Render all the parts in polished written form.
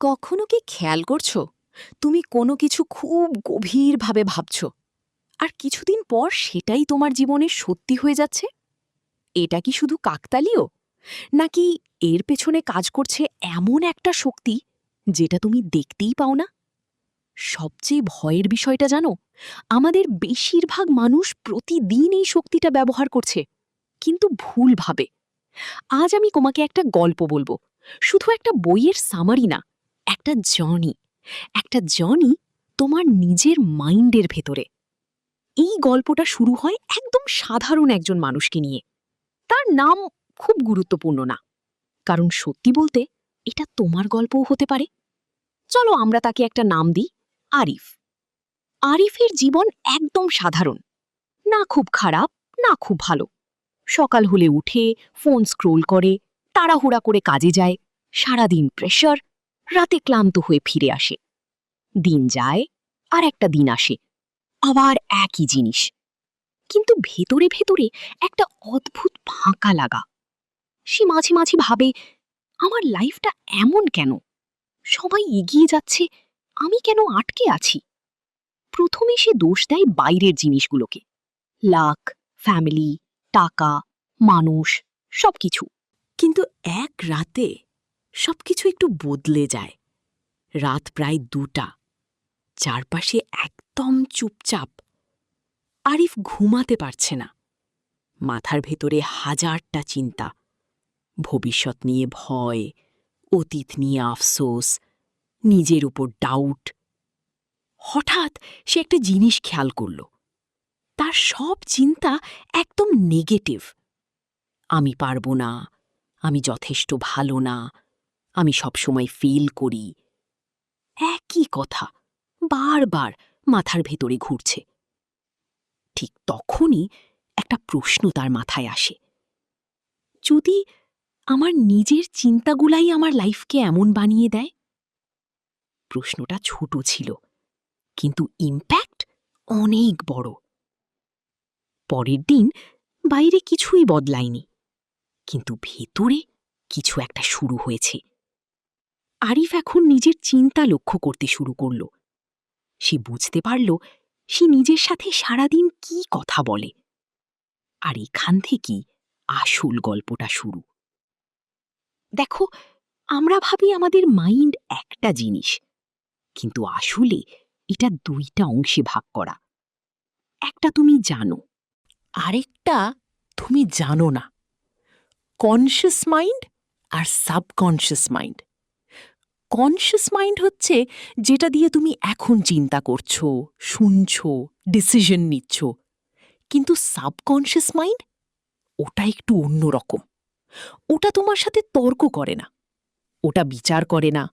কখনো কি খেয়াল করছো তুমি কোনো কিছু খুব গভীরভাবে ভাবছো আর কিছুদিন পর সেটাই তোমার জীবনে সত্যি হয়ে যাচ্ছে? এটা কি শুধু কাকতালীয়, নাকি এর পেছনে কাজ করছে এমন একটা শক্তি যেটা তুমি দেখতেই পাও না? সবচেয়ে ভয়ের বিষয়টা জানো, আমাদের বেশিরভাগ মানুষ প্রতিদিন এই শক্তিটা ব্যবহার করছে, কিন্তু ভুলভাবে। আজ আমি তোমাকে একটা গল্প বলবো, শুধু একটা বইয়ের সামারি না, একটা জার্নি, একটা জার্নি তোমার নিজের মাইন্ডের ভেতরে। এই গল্পটা শুরু হয় একদম সাধারণ একজন মানুষকে নিয়ে। তার নাম খুব গুরুত্বপূর্ণ না, কারণ সত্যি বলতে এটা তোমার গল্পও হতে পারে। চলো আমরা তাকে একটা নাম দিই, আরিফ। আরিফের জীবন একদম সাধারণ, না খুব খারাপ, না খুব ভালো। সকাল হলে উঠে ফোন স্ক্রোল করে, তাড়াহুড়া করে কাজে যায়, সারাদিন প্রেশার, রাতে ক্লান্ত হয়ে ফিরে আসে। দিন যায়, আর একটা দিন আসে, আবার একই জিনিস। কিন্তু ভেতরে ভেতরে একটা অদ্ভুত ফাঁকা লাগা। সে মাঝে মাঝে ভাবে, আমার লাইফটা এমন কেন? সবাই এগিয়ে যাচ্ছে, আমি কেন আটকে আছি? প্রথমে সে দোষ দেয় বাইরের জিনিসগুলোকে, লাক, ফ্যামিলি, টাকা, মানুষ, সবকিছু। কিন্তু এক রাতে সবকিছু একটু বদলে যায়। রাত প্রায় 2টা, চারপাশে একদম চুপচাপ। আরিফ ঘুমাতে পারছে না। মাথার ভেতরে হাজারটা চিন্তা, ভবিষ্যৎ নিয়ে ভয়, অতীত নিয়ে আফসোস, নিজের উপর ডাউট। হঠাৎ সে একটা জিনিস খেয়াল করল, তার সব চিন্তা একদম নেগেটিভ। আমি পারবো না, আমি যথেষ্ট ভালো না, আমি সবসময় ফেল করি। একই কথা বারবার মাথার ভেতরে ঘুরছে। ঠিক তখনই একটা প্রশ্ন তার মাথায় আসে, যদি আমার নিজের চিন্তাগুলাই আমার লাইফকে এমন বানিয়ে দেয়? প্রশ্নটা ছোট ছিল, কিন্তু ইম্প্যাক্ট অনেক বড়। পরের দিন বাইরে কিছুই বদলায়নি, কিন্তু ভেতরে কিছু একটা শুরু হয়েছে। আরিফ এখন নিজের চিন্তা লক্ষ্য করতে শুরু করল। সে বুঝতে পারল সে নিজের সাথে সারাদিন কি কথা বলে। আর এখান থেকেই আসল গল্পটা শুরু। দেখো, আমরা ভাবি আমাদের মাইন্ড একটা জিনিস, কিন্তু আসলে এটা 2টা অংশে ভাগ করা। একটা তুমি জানো, আরেকটা তুমি জানো না। কনশিয়াস মাইন্ড আর সাবকনশিয়াস মাইন্ড। কনশিয়াস মাইন্ড হচ্ছে যেটা দিয়ে তুমি এখন চিন্তা করছো, শুনছো, ডিসিশন নিচ্ছ। কিন্তু সাবকনশিয়াস মাইন্ড, ওটা একটু অন্যরকম। ওটা তোমার সাথে তর্ক করে না, ওটা বিচার করে না,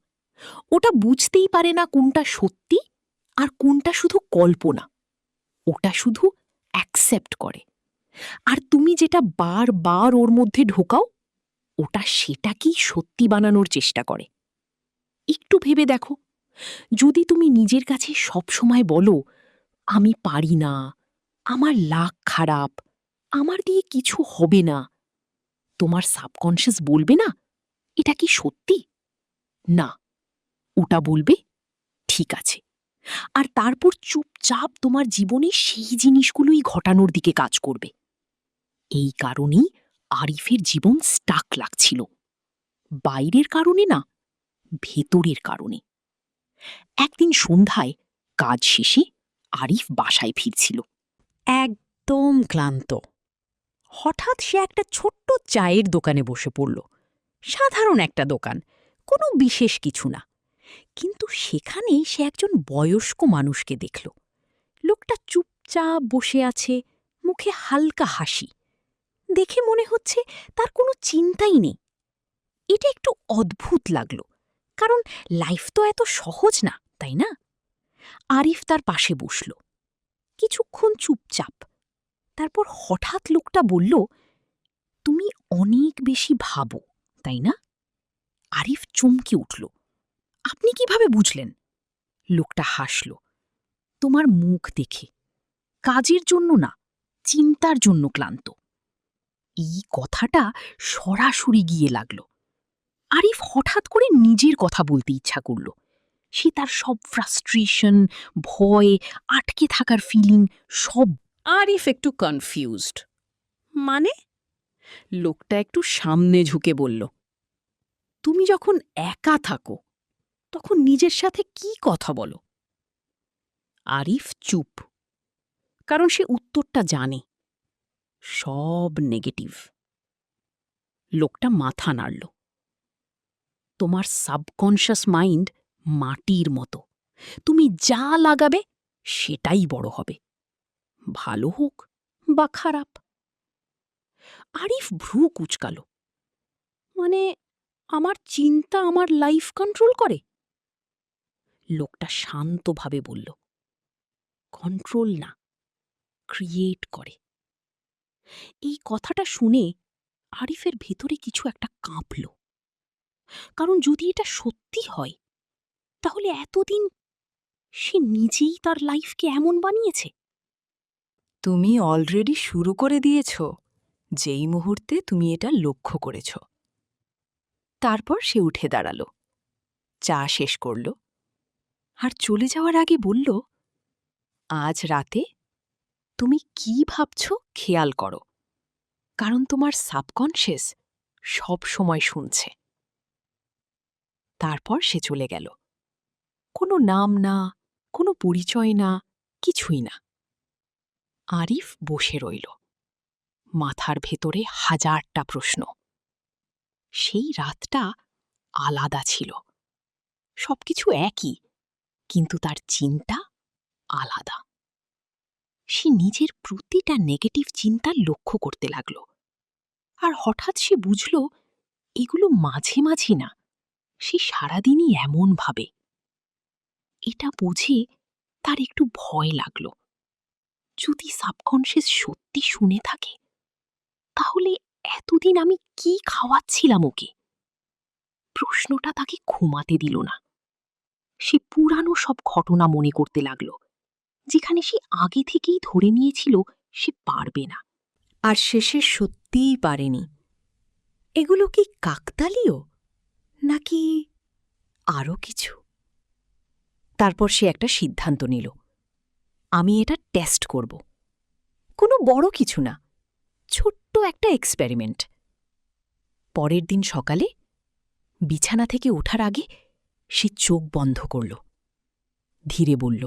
ওটা বুঝতেই পারে না কোনটা সত্যি আর কোনটা শুধু কল্পনা। ওটা শুধু অ্যাকসেপ্ট করে। আর তুমি যেটা বারবার ওর মধ্যে ঢোকাও, ওটা সেটাকেই সত্যি বানানোর চেষ্টা করে। একটু ভেবে দেখো, যদি তুমি নিজের কাছে সবসময় বলো, আমি পারি না, আমার লাক খারাপ, আমার দিয়ে কিছু হবে না, তোমার সাবকনশিয়াস বলবে না এটা কি সত্যি? না, ওটা বলবে ঠিক আছে। আর তারপর চুপচাপ তোমার জীবনে সেই জিনিসগুলোই ঘটানোর দিকে কাজ করবে। এই কারণেই আরিফের জীবন স্টাক লাগছিল, বাইরের কারণে না, ভেতরের কারণে। একদিন সন্ধ্যায় কাজ শেষে আরিফ বাসায় ফিরছিল, একদম ক্লান্ত। হঠাৎ সে একটা ছোট্ট চায়ের দোকানে বসে পড়ল। সাধারণ একটা দোকান, কোনো বিশেষ কিছু না। কিন্তু সেখানেই সে একজন বয়স্ক মানুষকে দেখল। লোকটা চুপচাপ বসে আছে, মুখে হালকা হাসি। দেখে মনে হচ্ছে তার কোনো চিন্তাই নেই। এটা একটু অদ্ভুত লাগলো, কারণ লাইফ তো এত সহজ না, তাই না? আরিফ তার পাশে বসল, কিছুক্ষণ চুপচাপ। তারপর হঠাৎ লোকটা বলল, তুমি অনেক বেশি ভাবো, তাই না? আরিফ চমকে উঠল, আপনি কিভাবে বুঝলেন? লোকটা হাসল, তোমার মুখ দেখে। কাজের জন্য না, চিন্তার জন্য ক্লান্ত। এই কথাটা সরাসরি গিয়ে লাগল। আরিফ হঠাৎ করে নিজের কথা বলতে ইচ্ছা করল। সে তার সব ফ্রাস্ট্রেশন, ভয়, আটকে থাকার ফিলিং সব। আরিফ একটু কনফিউজড। মানে? লোকটা একটু সামনে ঝুঁকে বলল, তুমি যখন একা থাকো তখন নিজের সাথে কি কথা বলো? আরিফ চুপ, কারণ সে উত্তরটা জানে, সব নেগেটিভ। লোকটা মাথা নাড়ল। তোমার সাবকনশাস মাইন্ড মাটির মতো, তুমি যা লাগাবে সেটাই বড় হবে, ভালো হোক বা খারাপ। আরিফ ভ্রু কুঁচকাল। মানে আমার চিন্তা আমার লাইফ কন্ট্রোল করে? লোকটা শান্তভাবে বলল, কন্ট্রোল না, ক্রিয়েট করে। এই কথাটা শুনে আরিফের ভেতরে কিছু একটা কাঁপল। কারণ যদি এটা সত্যি হয়, তাহলে এতদিন সে নিজেই তার লাইফকে এমন বানিয়েছে। তুমি অলরেডি শুরু করে দিয়েছ যেই মুহূর্তে তুমি এটা লক্ষ্য করেছ। তারপর সে উঠে দাঁড়াল, চা শেষ করল, আর চলে যাওয়ার আগে বলল, আজ রাতে তুমি কি ভাবছ খেয়াল করো, কারণ তোমার সাবকনশিয়াস সব সময় শুনছে। তারপর সে চলে গেল। কোনো নাম না, কোনো পরিচয় না, কিছুই না। আরিফ বসে রইল, মাথার ভেতরে হাজারটা প্রশ্ন। সেই রাতটা আলাদা ছিল, সবকিছু একই, কিন্তু তার চিন্তা আলাদা। সে নিজের প্রতিটা নেগেটিভ চিন্তা লক্ষ্য করতে লাগল। আর হঠাৎ সে বুঝল এগুলো মাঝে মাঝে না, সে সারাদিনই এমন ভাবে। এটা বুঝে তার একটু ভয় লাগল। যদি সাবকনশিয়াস সত্যি শুনে থাকে, তাহলে এতদিন আমি কি খাওয়াচ্ছিলাম ওকে? প্রশ্নটা তাকে ঘুমাতে দিল না। সে পুরানো সব ঘটনা মনে করতে লাগল, যেখানে সে আগে থেকেই ধরে নিয়েছিল সে পারবে না, আর শেষে সত্যিই পারেনি। এগুলো কি কাকতালীয়, নাকি আরও কিছু? তারপর সে একটা সিদ্ধান্ত নিল, আমি এটা টেস্ট করব। কোনো বড় কিছু না, ছোট্ট একটা এক্সপেরিমেন্ট। পরের দিন সকালে বিছানা থেকে ওঠার আগে সে চোখ বন্ধ করল, ধীরে বলল,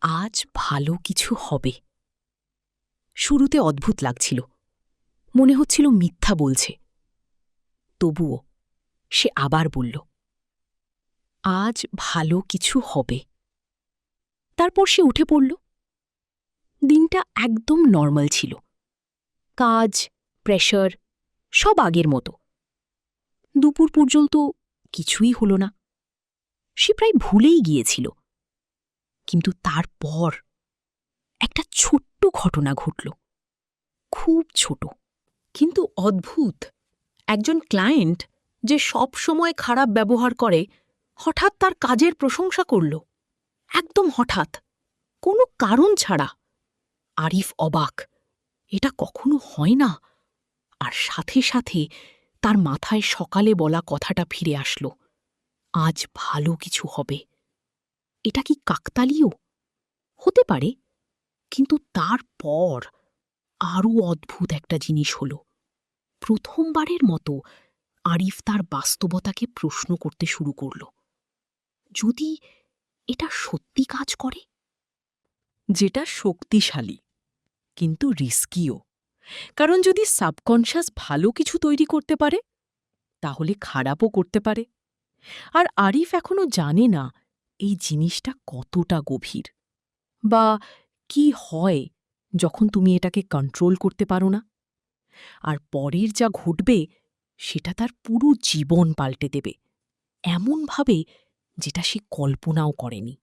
আজ ভালো কিছু হবে। শুরুতে অদ্ভুত লাগছিল, মনে হচ্ছিল মিথ্যা বলছে। তবুও সে আবার বলল, আজ ভালো কিছু হবে। তারপর সে উঠে পড়ল। দিনটা একদম নর্মাল ছিল, কাজ, প্রেশার সব আগের মতো। দুপুর পর্যন্ত কিছুই হল না, সে প্রায় ভুলেই গিয়েছিল। কিন্তু তারপর একটা ছোট্ট ঘটনা ঘটল, খুব ছোট কিন্তু অদ্ভুত। একজন ক্লায়েন্ট যে সব সময় খারাপ ব্যবহার করে, হঠাৎ তার কাজের প্রশংসা করল, একদম হঠাৎ, কোনো কারণ ছাড়া। আরিফ অবাক, এটা কখনো হয় না। আর সাথে সাথে তার মাথায় সকালে বলা কথাটা ফিরে আসলো, আজ ভালো কিছু হবে। এটা কি কাকতালীয়? হতে পারে, কিন্তু তারপর আরও অদ্ভুত একটা জিনিস হল। প্রথমবারের মতো আরিফ তার বাস্তবতাকে প্রশ্ন করতে শুরু করল, যদি এটা সত্যি কাজ করে? যেটা শক্তিশালী কিন্তু রিস্কিও, কারণ যদি সাবকনশাস ভালো কিছু তৈরি করতে পারে, তাহলে খারাপও করতে পারে। আর আরিফ এখনও জানে না এই জিনিসটা কতটা গভীর, বা কি হয় যখন তুমি এটাকে কন্ট্রোল করতে পারো না। আর পরের যা ঘটবে সেটা তার পুরো জীবন পাল্টে দেবে, এমনভাবে যেটা সে কল্পনাও করেনি।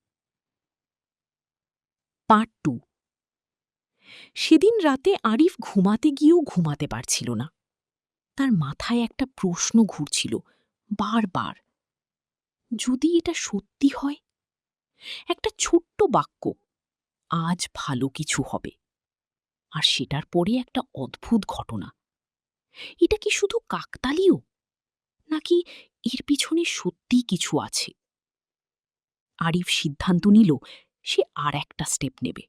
পার্ট 2। সেদিন রাতে আরিফ ঘুমাতে গিয়েও ঘুমাতে পারছিল না। তার মাথায় একটা প্রশ্ন ঘুরছিল বারবার, যদি এটা সত্যি হয়? একটা ছোট্ট বাক্য, আজ ভালো কিছু হবে, আর সেটার পরে একটা অদ্ভুত ঘটনা। এটা কি শুধু কাকতালীয়, নাকি এর পিছনে সত্যিই কিছু আছে? আরিফ সিদ্ধান্ত নিল সে আর একটা স্টেপ নেবে,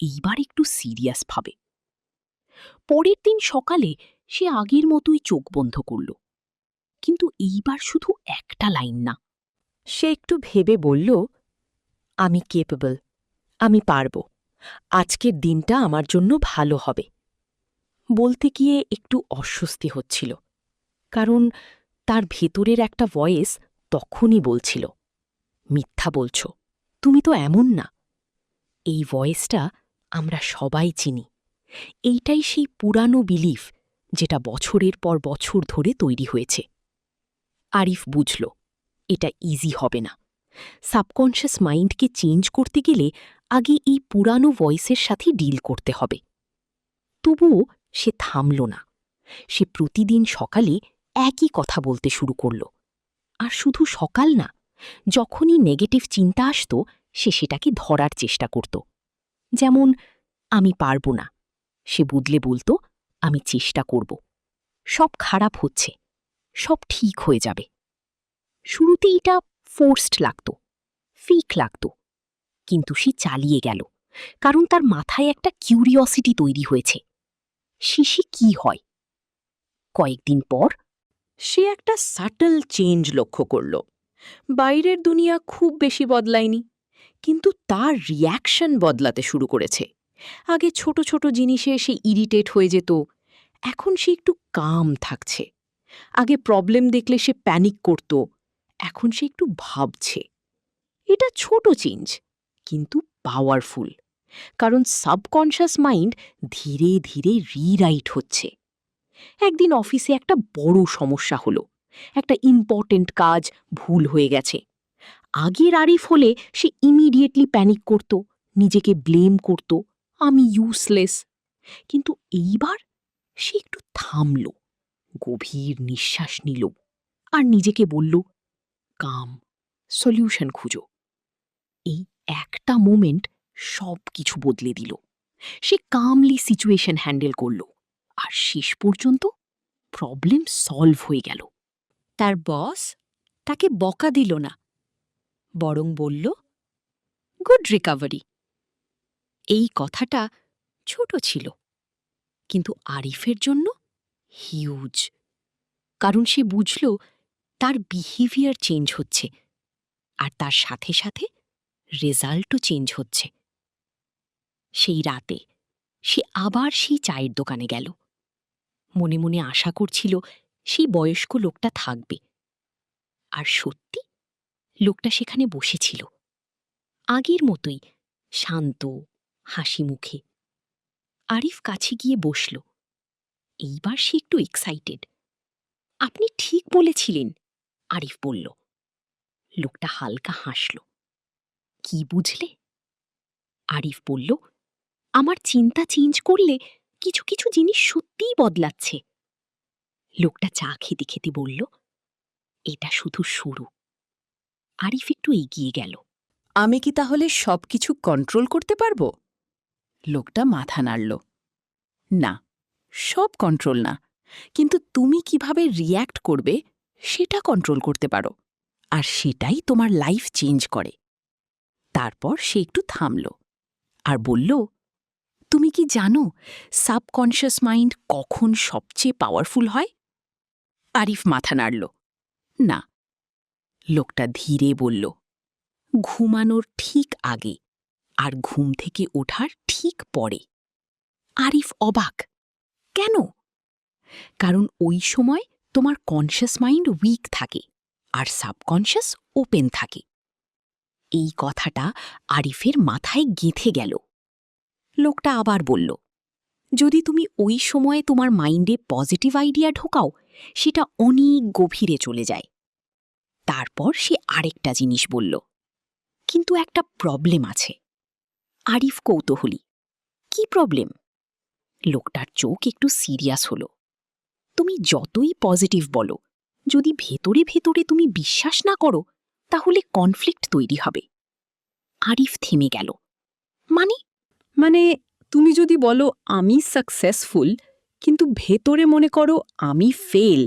এইবার একটু সিরিয়াস ভাবে। পরের দিন সকালে সে আগের মতোই চোখ বন্ধ করল, কিন্তু এইবার শুধু একটা লাইন না। সে একটু ভেবে বলল, আমি কেপেবল, আমি পারব, আজকের দিনটা আমার জন্য ভালো হবে। বলতে গিয়ে একটু অস্বস্তি হচ্ছিল, কারণ তার ভেতরের একটা ভয়েস তখনই বলছিল, মিথ্যা বলছ, তুমি তো এমন না। এই ভয়েসটা আমরা সবাই চিনি। এইটাই সেই পুরানো বিলিফ যেটা বছরের পর বছর ধরে তৈরি হয়েছে। আরিফ বুঝল এটা ইজি হবে না। সাবকনশিয়াস মাইন্ডকে চেঞ্জ করতে গেলে আগে এই পুরানো ভয়েসের সাথে ডিল করতে হবে। তবুও সে থামল না। সে প্রতিদিন সকালে একই কথা বলতে শুরু করল। আর শুধু সকাল না, যখনই নেগেটিভ চিন্তা আসত সে সেটাকে ধরার চেষ্টা করত। যেমন, আমি পারব না, সে বদলে বলতো, আমি চেষ্টা করব, সব খারাপ হচ্ছে, সব ঠিক হয়ে যাবে। শুরুতে এটা ফোর্সড লাগত, ফেক লাগত, কিন্তু সে চালিয়ে গেল, কারণ তার মাথায় একটা কিউরিওসিটি তৈরি হয়েছে, শেষে কি হয়। কয়েকদিন পর সে একটা সাটল চেঞ্জ লক্ষ্য করল। বাইরের দুনিয়া খুব বেশি বদলায়নি, কিন্তু তার রিয়াকশন বদলাতে শুরু করেছে। আগে ছোট ছোট জিনিসে সে ইরিটেট হয়ে যেত, এখন সে একটু কাম থাকছে। আগে প্রবলেম দেখলে সে প্যানিক করত, এখন সে একটু ভাবছে। এটা ছোট চেঞ্জ, কিন্তু পাওয়ারফুল, কারণ সাবকনশিয়াস মাইন্ড ধীরে ধীরে রিরাইট হচ্ছে। একদিন অফিসে একটা বড় সমস্যা হলো, একটা ইম্পর্টেন্ট কাজ ভুল হয়ে গেছে। আগের আরিফ হলে সে ইমিডিয়েটলি প্যানিক করত, নিজেকে ব্লেম করত, আমি ইউজলেস। কিন্তু এইবার সে একটু থামল, গভীর নিঃশ্বাস নিল, আর নিজেকে বলল, কাম, সলিউশন খুঁজো। এই একটা মোমেন্ট সব কিছু বদলে দিল। সে কামলি সিচুয়েশন হ্যান্ডেল করল, আর শেষ পর্যন্ত প্রবলেম সলভ হয়ে গেল। তার বস তাকে বকা দিল না, বরং বলল, গুড রিকভারি। এই কথাটা ছোট ছিল, কিন্তু আরিফের জন্য হিউজ, কারণ সে বুঝল তার বিহেভিয়ার চেঞ্জ হচ্ছে, আর তার সাথে সাথে রেজাল্টও চেঞ্জ হচ্ছে। সেই রাতে সে আবার সেই চায়ের দোকানে গেল। মনে মনে আশা করছিল সেই বয়স্ক লোকটা থাকবে। আর সত্যি, লোকটা সেখানে বসেছিল, আগের মতোই শান্ত, হাসি মুখে। আরিফ কাছে গিয়ে বসল। এইবার সে একটু এক্সাইটেড। আপনি ঠিক বলেছিলেন, আরিফ বলল। লোকটা হালকা হাসল। কি বুঝলে? আরিফ বলল, আমার চিন্তা চেঞ্জ করলে কিছু কিছু জিনিস সত্যিই বদলাচ্ছে। লোকটা চা খেতে খেতে বলল, এটা শুধু শুরু। আরিফ একটু এগিয়ে গেল। আমি কি তাহলে সবকিছু কন্ট্রোল করতে পারব? লোকটা মাথা নাড়ল। না, সব কন্ট্রোল না, কিন্তু তুমি কিভাবে রিয়্যাক্ট করবে সেটা কন্ট্রোল করতে পারো, আর সেটাই তোমার লাইফ চেঞ্জ করে। তারপর সে একটু থামল আর বলল, তুমি কি জানো সাবকনশিয়াস মাইন্ড কখন সবচেয়ে পাওয়ারফুল হয়? আরিফ মাথা নাড়ল। না। লোকটা ধীরে বলল, ঘুমানোর ঠিক আগে আর ঘুম থেকে ওঠার ঠিক পরে। আরিফ অবাক। কেন? কারণ ওই সময় তোমার কনশিয়াস মাইন্ড উইক থাকে আর সাবকনশিয়াস ওপেন থাকে। এই কথাটা আরিফের মাথায় গেঁথে গেল। লোকটা আবার বলল, যদি তুমি ওই সময়ে তোমার মাইন্ডে পজিটিভ আইডিয়া ঢোকাও, সেটা অনেক গভীরে চলে যায়। তারপর সে আরেকটা জিনিস বলল, কিন্তু একটা প্রবলেম আছে। আরিফ কৌতূহলী, কি প্রবলেম? লোকটার চোখ একটু সিরিয়াস হলো। তুমি যতই পজিটিভ বলো, যদি ভেতরে ভেতরে তুমি বিশ্বাস না করো, তাহলে কনফ্লিক্ট তৈরি হবে। আরিফ থেমে গেল। মানে তুমি যদি বলো আমি সাকসেসফুল, কিন্তু ভেতরে মনে করো আমি ফেল,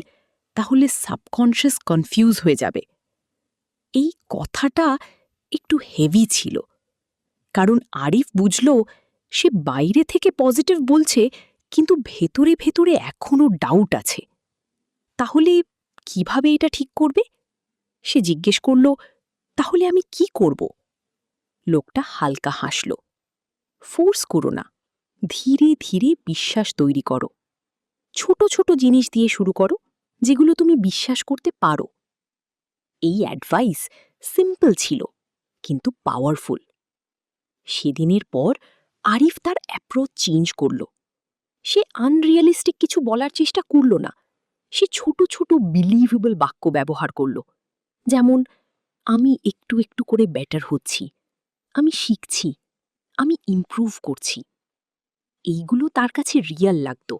তাহলে সাবকনশিয়াস কনফিউজ হয়ে যাবে। এই কথাটা একটু হেভি ছিল, কারণ আরিফ বুঝল সে বাইরে থেকে পজিটিভ বলছে, কিন্তু ভেতরে ভেতরে এখনও ডাউট আছে। তাহলে কিভাবে এটা ঠিক করবে? সে জিজ্ঞেস করল, তাহলে আমি কি করব? লোকটা হালকা হাসল। ফোর্স করো না, ধীরে ধীরে বিশ্বাস তৈরি করো। ছোট ছোট জিনিস দিয়ে শুরু করো, যেগুলো তুমি বিশ্বাস করতে পারো। এই অ্যাডভাইস সিম্পল ছিল, কিন্তু পাওয়ারফুল। সেদিনের পর আরিফ তার অ্যাপ্রোচ চেঞ্জ করল। সে আনরিয়ালিস্টিক কিছু বলার চেষ্টা করল না। সে ছোট ছোট বিলিভেবল বাক্য ব্যবহার করল, যেমন আমি একটু একটু করে বেটার হচ্ছি, আমি শিখছি, আমি ইমপ্রুভ করছি। এইগুলো তার কাছে রিয়াল লাগত,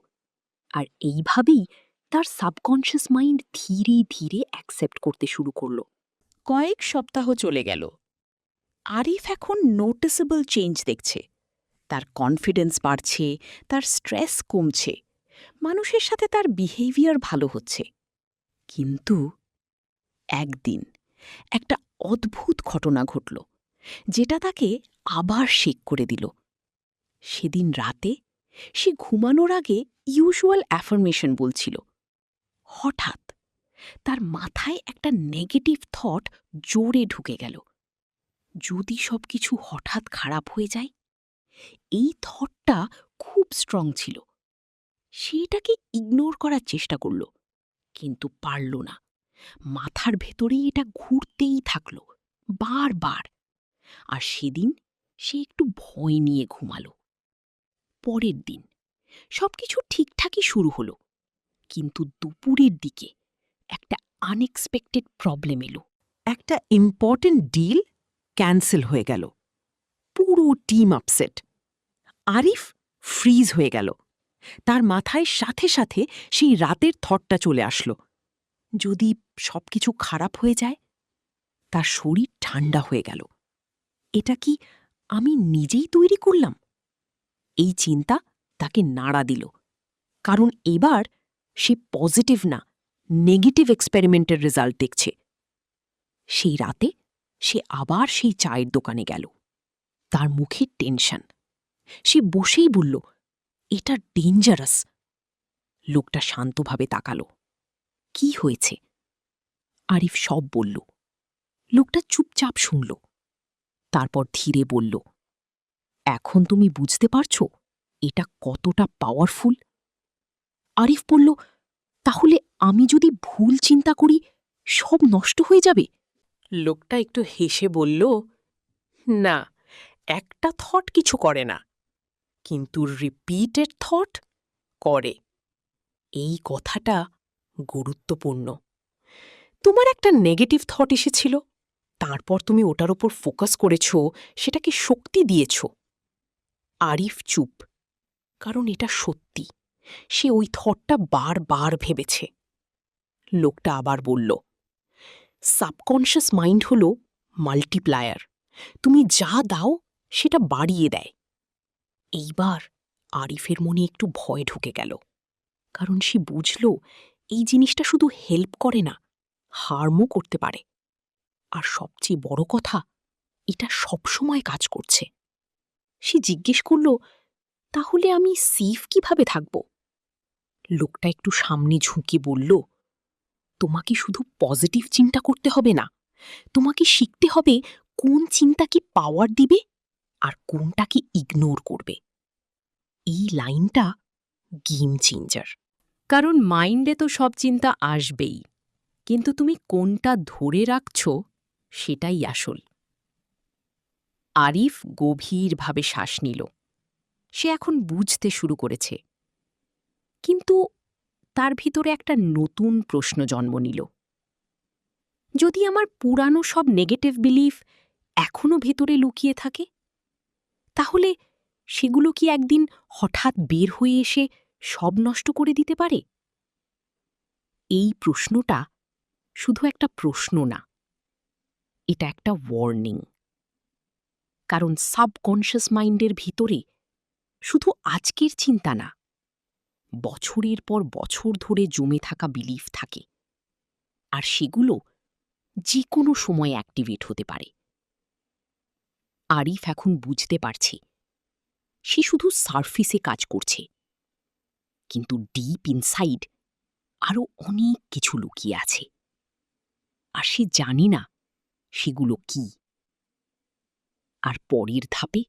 আর এইভাবেই তার সাবকনশিয়াস মাইন্ড ধীরে ধীরে অ্যাকসেপ্ট করতে শুরু করল। কয়েক সপ্তাহ চলে গেল। আরিফ এখন নোটিসেবল চেঞ্জ দেখছে। তার কনফিডেন্স বাড়ছে, তার স্ট্রেস কমছে, মানুষের সাথে তার বিহেভিয়ার ভালো হচ্ছে। কিন্তু একদিন একটা অদ্ভুত ঘটনা ঘটল, যেটা তাকে আবার শেক করে দিল। সেদিন রাতে সে ঘুমানোর আগে ইউজুয়াল অ্যাফার্মেশন বলছিল। হঠাৎ তার মাথায় একটা নেগেটিভ থট জোরে ঢুকে গেল। যদি সবকিছু হঠাৎ খারাপ হয়ে যায়? এই থটটা খুব স্ট্রং ছিল। সে এটাকে ইগনোর করার চেষ্টা করল, কিন্তু পারল না। মাথার ভেতরেই এটা ঘুরতেই থাকল, বারবার। আর সেদিন সে একটু ভয় নিয়ে ঘুমাল। পরের দিন সবকিছু ঠিকঠাকই শুরু হলো, কিন্তু দুপুরের দিকে একটা আনএক্সপেক্টেড প্রবলেম এলো। একটা ইম্পর্টেন্ট ডিল ক্যান্সেল হয়ে গেল। পুরো টিম আপসেট। আরিফ ফ্রিজ হয়ে গেল। তার মাথায় সাথে সাথে সেই রাতের থটটা চলে আসলো, যদি সবকিছু খারাপ হয়ে যায়? তার শরীর ঠান্ডা হয়ে গেল। এটা কি আমি নিজেই তৈরি করলাম? এই চিন্তা তাকে নাড়া দিল, কারণ এবার সে পজিটিভ না, নেগেটিভ এক্সপেরিমেন্টের রেজাল্ট দেখছে। সেই রাতে সে আবার সেই চায়ের দোকানে গেল। তার মুখে টেনশন। সে বসেই বলল, এটা ডেঞ্জারাস। লোকটা শান্তভাবে তাকালো। কি হয়েছে? আরিফ সব বলল। লোকটা চুপচাপ শুনল, তারপর ধীরে বলল, এখন তুমি বুঝতে পারছো এটা কতটা পাওয়ারফুল? আরিফ বলল, তাহলে আমি যদি ভুল চিন্তা করি সব নষ্ট হয়ে যাবে? লোকটা একটু হেসে বলল, না, একটা থট কিছু করে না, কিন্তু রিপিটেড থট করে। এই কথাটা গুরুত্বপূর্ণ। তোমার একটা নেগেটিভ থট এসেছিল, তারপর তুমি ওটার ওপর ফোকাস করেছ, সেটাকে শক্তি দিয়েছ। আরিফ চুপ, কারণ এটা সত্যি। সে ওই থটটা বারবার ভেবেছে। লোকটা আবার বলল, সাবকনশিয়াস মাইন্ড হল মাল্টিপ্লায়ার। তুমি যা দাও সেটা বাড়িয়ে দেয়। এইবার আরিফের মনে একটু ভয় ঢুকে গেল, কারণ সে বুঝল এই জিনিসটা শুধু হেল্প করে না, হার্মও করতে পারে। আর সবচেয়ে বড় কথা, এটা সবসময় কাজ করছে। সে জিজ্ঞেস করল, তাহলে আমি সেফ কিভাবে থাকব? লোকটা একটু সামনে ঝুঁকে বলল, তোমাকে শুধু পজিটিভ চিন্তা করতে হবে না, তোমাকে শিখতে হবে কোন চিন্তা কি পাওয়ার দিবে আর কোনটাকে ইগনোর করবে। এই লাইনটা গেম চেঞ্জার। কারণ মাইন্ডে তো সব চিন্তা আসবেই, কিন্তু তুমি কোনটা ধরে রাখছ সেটাই আসল। আরিফ গভীরভাবে শ্বাস নিল। সে এখন বুঝতে শুরু করেছে, কিন্তু তার ভিতরে একটা নতুন প্রশ্ন জন্ম নিল। যদি আমার পুরানো সব নেগেটিভ বিলিফ এখনও ভেতরে লুকিয়ে থাকে, তাহলে সেগুলো কি একদিন হঠাৎ বের হয়ে এসে সব নষ্ট করে দিতে পারে? এই প্রশ্নটা শুধু একটা প্রশ্ন না, এটা একটা ওয়ার্নিং। কারণ সাবকনশিয়াস মাইন্ডের ভিতরে শুধু আজকের চিন্তা না, বছরের পর বছর ধরে জমে থাকা বিলিফ থাকে। আর সেগুলো যে কোনো সময় অ্যাক্টিভেট হতে পারে। আরিফ এখন বুঝতে পারছে সে শুধু সারফেসে কাজ করছে, কিন্তু ডিপ ইনসাইড আরও অনেক কিছু লুকিয়ে আছে, আর সে জানে না সেগুলো কি। আর পরের ধাপে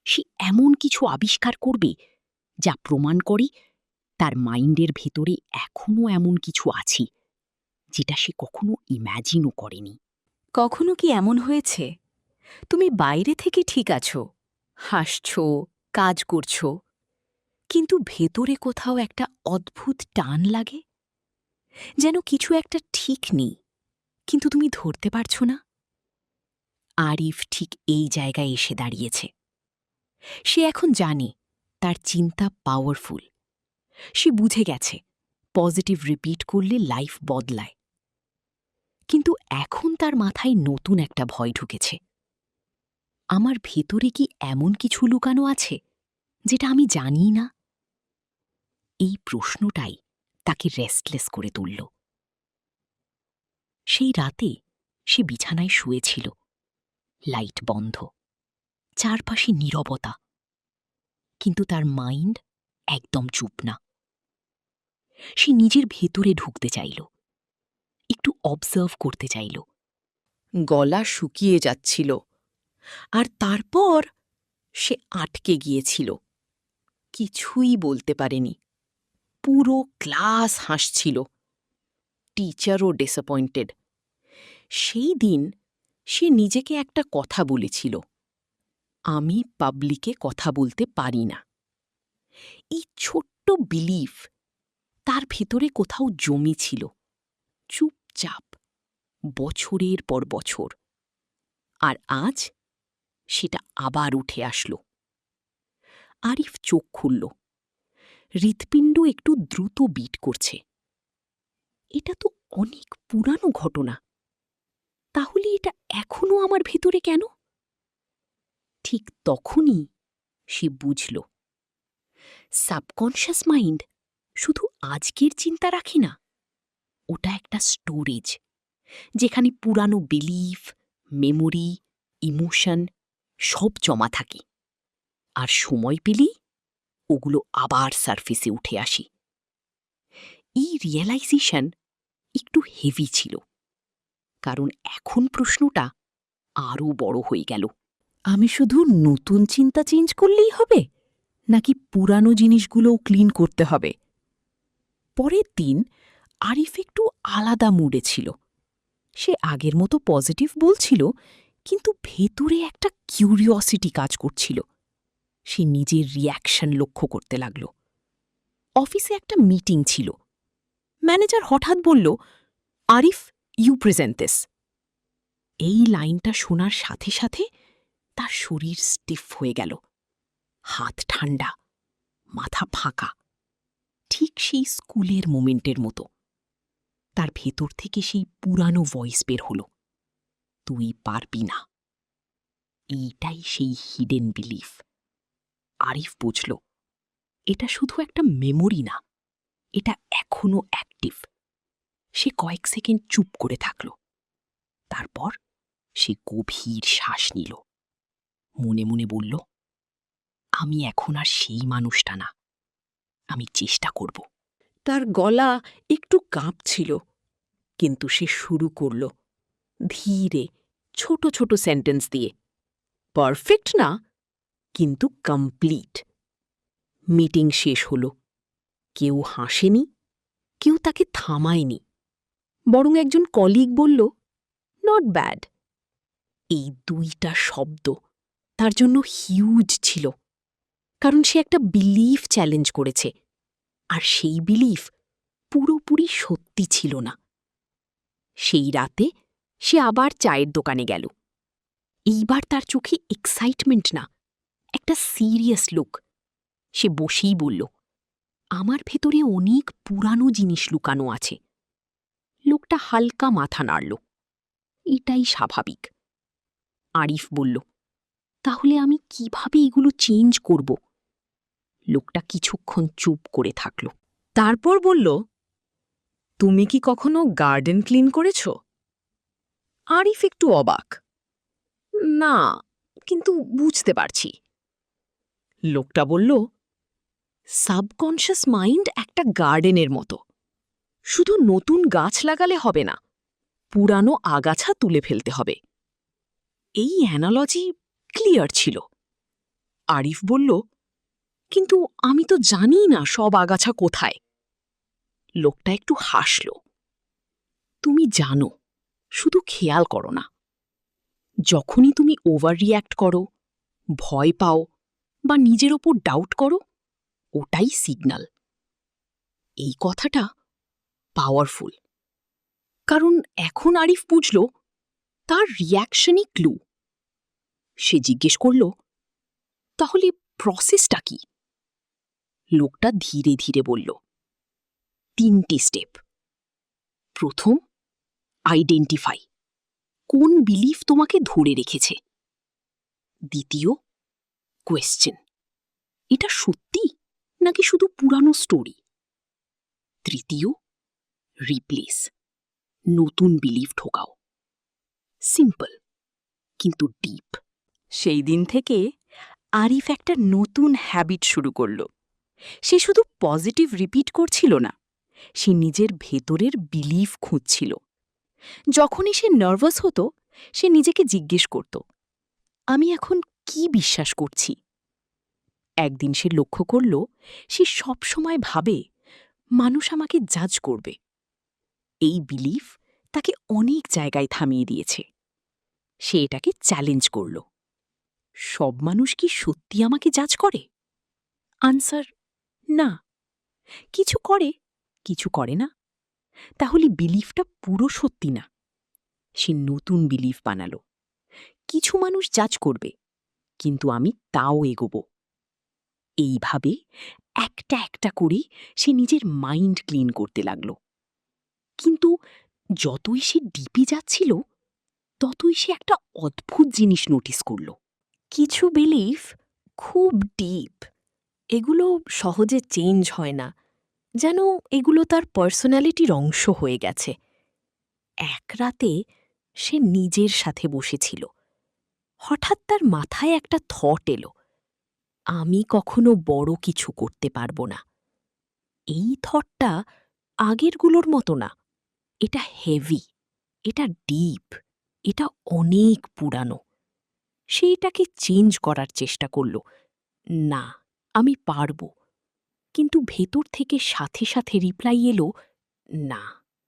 সে এমন কিছু আবিষ্কার করবে যা প্রমাণ করে তার মাইন্ডের ভেতরে এখনও এমন কিছু আছে যেটা সে কখনো ইম্যাজিনও করেনি। কখনো কি এমন হয়েছে তুমি বাইরে থেকে ঠিক আছো, হাসছ, কাজ করছ, কিন্তু ভেতরে কোথাও একটা অদ্ভুত টান লাগে, যেন কিছু একটা ঠিক নেই, কিন্তু তুমি ধরতে পারছ না? আরিফ ঠিক এই জায়গায় এসে দাঁড়িয়েছে। সে এখন জানে তার চিন্তা পাওয়ারফুল। সে বুঝে গেছে পজিটিভ রিপিট করলে লাইফ বদলায়। কিন্তু এখন তার মাথায় নতুন একটা ভয় ঢুকেছে। আমার ভেতরে কি এমন কিছু লুকানো আছে যেটা আমি জানি না? এই প্রশ্নটাই তাকে রেস্টলেস করে তুলল। সেই রাতে সে বিছানায় শুয়েছিল, লাইট বন্ধ, চারপাশে নীরবতা, কিন্তু তার মাইন্ড একদম চুপ না। সে নিজের ভেতরে ঢুকতে চাইল, একটু অবজার্ভ করতে চাইল। গলা শুকিয়ে যাচ্ছিল, আর তারপর সে আটকে গিয়েছিল, কিছুই বলতে পারেনি। পুরো ক্লাস হাসছিল, টিচারও ডিসঅ্যাপয়েন্টেড। সেই দিন সে নিজেকে একটা কথা বলেছিল, আমি পাবলিকে কথা বলতে পারি না। এই ছোট্ট বিলিফ তার ভেতরে কোথাও জমেছিল, চুপচাপ, বছরের পর বছর। আর আজ সেটা আবার উঠে আসলো। আরিফ চোখ খুলল, হৃৎপিণ্ড একটু দ্রুত বিট করছে। এটা তো অনেক পুরানো ঘটনা, তাহলে এটা এখনো আমার ভেতরে কেন? ঠিক তখনই সে বুঝল, সাবকনশিয়াস মাইন্ড শুধু আজকের চিন্তা রাখে না, ওটা একটা স্টোরেজ, যেখানে পুরানো বিলিফ, মেমোরি, ইমোশন সব জমা থাকে। আর সময় পেলেই ওগুলো আবার সারফেসে উঠে আসে। এই রিয়েলাইজেশন একটু হেভি ছিল, কারণ এখন প্রশ্নটা আরও বড় হয়ে গেল। আমি শুধু নতুন চিন্তা চেঞ্জ করলেই হবে, নাকি পুরানো জিনিসগুলোও ক্লিন করতে হবে? পরের দিন আরিফ একটু আলাদা মুডে ছিল। সে আগের মতো পজিটিভ বলছিল, কিন্তু ভেতরে একটা কিউরিওসিটি কাজ করছিল। সে নিজের রিয়াকশন লক্ষ্য করতে লাগল। অফিসে একটা মিটিং ছিল। ম্যানেজার হঠাৎ বলল, আরিফ, ইউ প্রেজেন্ট দিস। এই লাইনটা শোনার সাথে সাথে তার শরীর স্টিফ হয়ে গেল, হাত ঠান্ডা, মাথা ফাঁকা, ঠিক সেই স্কুলের মোমেন্টের মতো। তার ভেতর থেকে সেই পুরানো ভয়েস বের হল, তুই পারবি না। এইটাই সেই হিডেন বিলিফ। আরিফ বুঝল, এটা শুধু একটা মেমোরি না, এটা এখনো অ্যাক্টিভ। সে কয়েক সেকেন্ড চুপ করে থাকল, তারপর সে গভীর শ্বাস নিল, মনে মনে বলল, আমি এখন আর সেই মানুষটা না, আমি চেষ্টা করব। তার গলা একটু কাঁপছিল, কিন্তু সে শুরু করল, ধীরে, ছোট ছোট সেন্টেন্স দিয়ে। পারফেক্ট না, কিন্তু কমপ্লিট। মিটিং শেষ হল। কেউ হাসেনি, কেউ তাকে থামায়নি, বরং একজন কলিগ বলল, নট ব্যাড। এই দুইটা শব্দ তার জন্য হিউজ ছিল, কারণ সে একটা বিলিফ চ্যালেঞ্জ করেছে, আর সেই বিলিফ পুরোপুরি সত্যি ছিল না। সেই রাতে সে আবার চায়ের দোকানে গেল। এইবার তার চোখে এক্সাইটমেন্ট না, একটা সিরিয়াস লুক। সে বসেই বলল, আমার ভেতরে অনেক পুরানো জিনিস লুকানো আছে। লোকটা হালকা মাথা নাড়ল, এটাই স্বাভাবিক। আরিফ বলল, তাহলে আমি কিভাবে এগুলো চেঞ্জ করব? লোকটা কিছুক্ষণ চুপ করে থাকল, তারপর বলল, তুমি কি কখনো গার্ডেন ক্লিন করেছ? আরিফ একটু অবাক। না, কিন্তু বুঝতে পারছি। লোকটা বলল, সাবকনশিয়াস মাইন্ড একটা গার্ডেনের মতো। শুধু নতুন গাছ লাগালে হবে না, পুরানো আগাছা তুলে ফেলতে হবে। এই অ্যানালজি ক্লিয়ার ছিল। আরিফ বলল, কিন্তু আমি তো জানি না সব আগাছা কোথায়। লোকটা একটু হাসল। তুমি জানো, শুধু খেয়াল করো না। যখনই তুমি ওভার রিয়্যাক্ট করো, ভয় পাও বা নিজের ওপর ডাউট করো, ওটাই সিগন্যাল। এই কথাটা পাওয়ারফুল, কারণ এখন আরিফ বুঝল তার রিয়াকশনই ক্লু। সে জিজ্ঞেস করল, তাহলে প্রসেসটা কি? লোকটা ধীরে ধীরে বলল, 3টে স্টেপ। প্রথম, আইডেন্টিফাই কোন বিলিফ তোমাকে ধরে রেখেছে। দ্বিতীয়, কোয়েশ্চেন এটা সত্যি নাকি শুধু পুরানো স্টোরি। তৃতীয়, রিপ্লেস নতুন বিলিফ ঢোকাও। সিম্পল কিন্তু ডিপ। সেই দিন থেকে আরিফ একটা নতুন হ্যাবিট শুরু করল। সে শুধু পজিটিভ রিপিট করছিল না, সে নিজের ভেতরের বিলিফ খুঁজছিল। যখনই সে নার্ভাস হতো, সে নিজেকে জিজ্ঞেস করত, আমি এখন কি বিশ্বাস করছি? একদিন সে লক্ষ্য করল, সে সবসময় ভাবে মানুষ আমাকে জাজ করবে। এই বিলিফ তাকে অনেক জায়গায় থামিয়ে দিয়েছে। সে এটাকে চ্যালেঞ্জ করল, সব মানুষ কি সত্যি আমাকে জাজ করে? আনসার, না। কিছু করে, কিছু করে না। তাহলে বিলিফটা পুরো সত্যি না। সে নতুন বিলিফ বানাল, কিছু মানুষ জাজ করবে, কিন্তু আমি তাও এগোব। এইভাবে একটা একটা করে সে নিজের মাইন্ড ক্লিন করতে লাগল। কিন্তু যতই সে ডিপে যাচ্ছিল, ততই সে একটা অদ্ভুত জিনিস নোটিস করল। কিছু বিলিফ খুব ডিপ, এগুলো সহজে চেঞ্জ হয় না, যেন এগুলো তার পার্সোনালিটির অংশ হয়ে গেছে। এক রাতে সে নিজের সাথে বসেছিল। হঠাৎ তার মাথায় একটা থট এলো, আমি কখনো বড় কিছু করতে পারবো না। এই থটটা আগেরগুলোর মতো না, এটা হেভি, এটা ডিপ, এটা অনেক পুরানো। সে এটাকে চেঞ্জ করার চেষ্টা করল, না আমি পারব। কিন্তু ভেতর থেকে সাথে সাথে রিপ্লাই এলো, না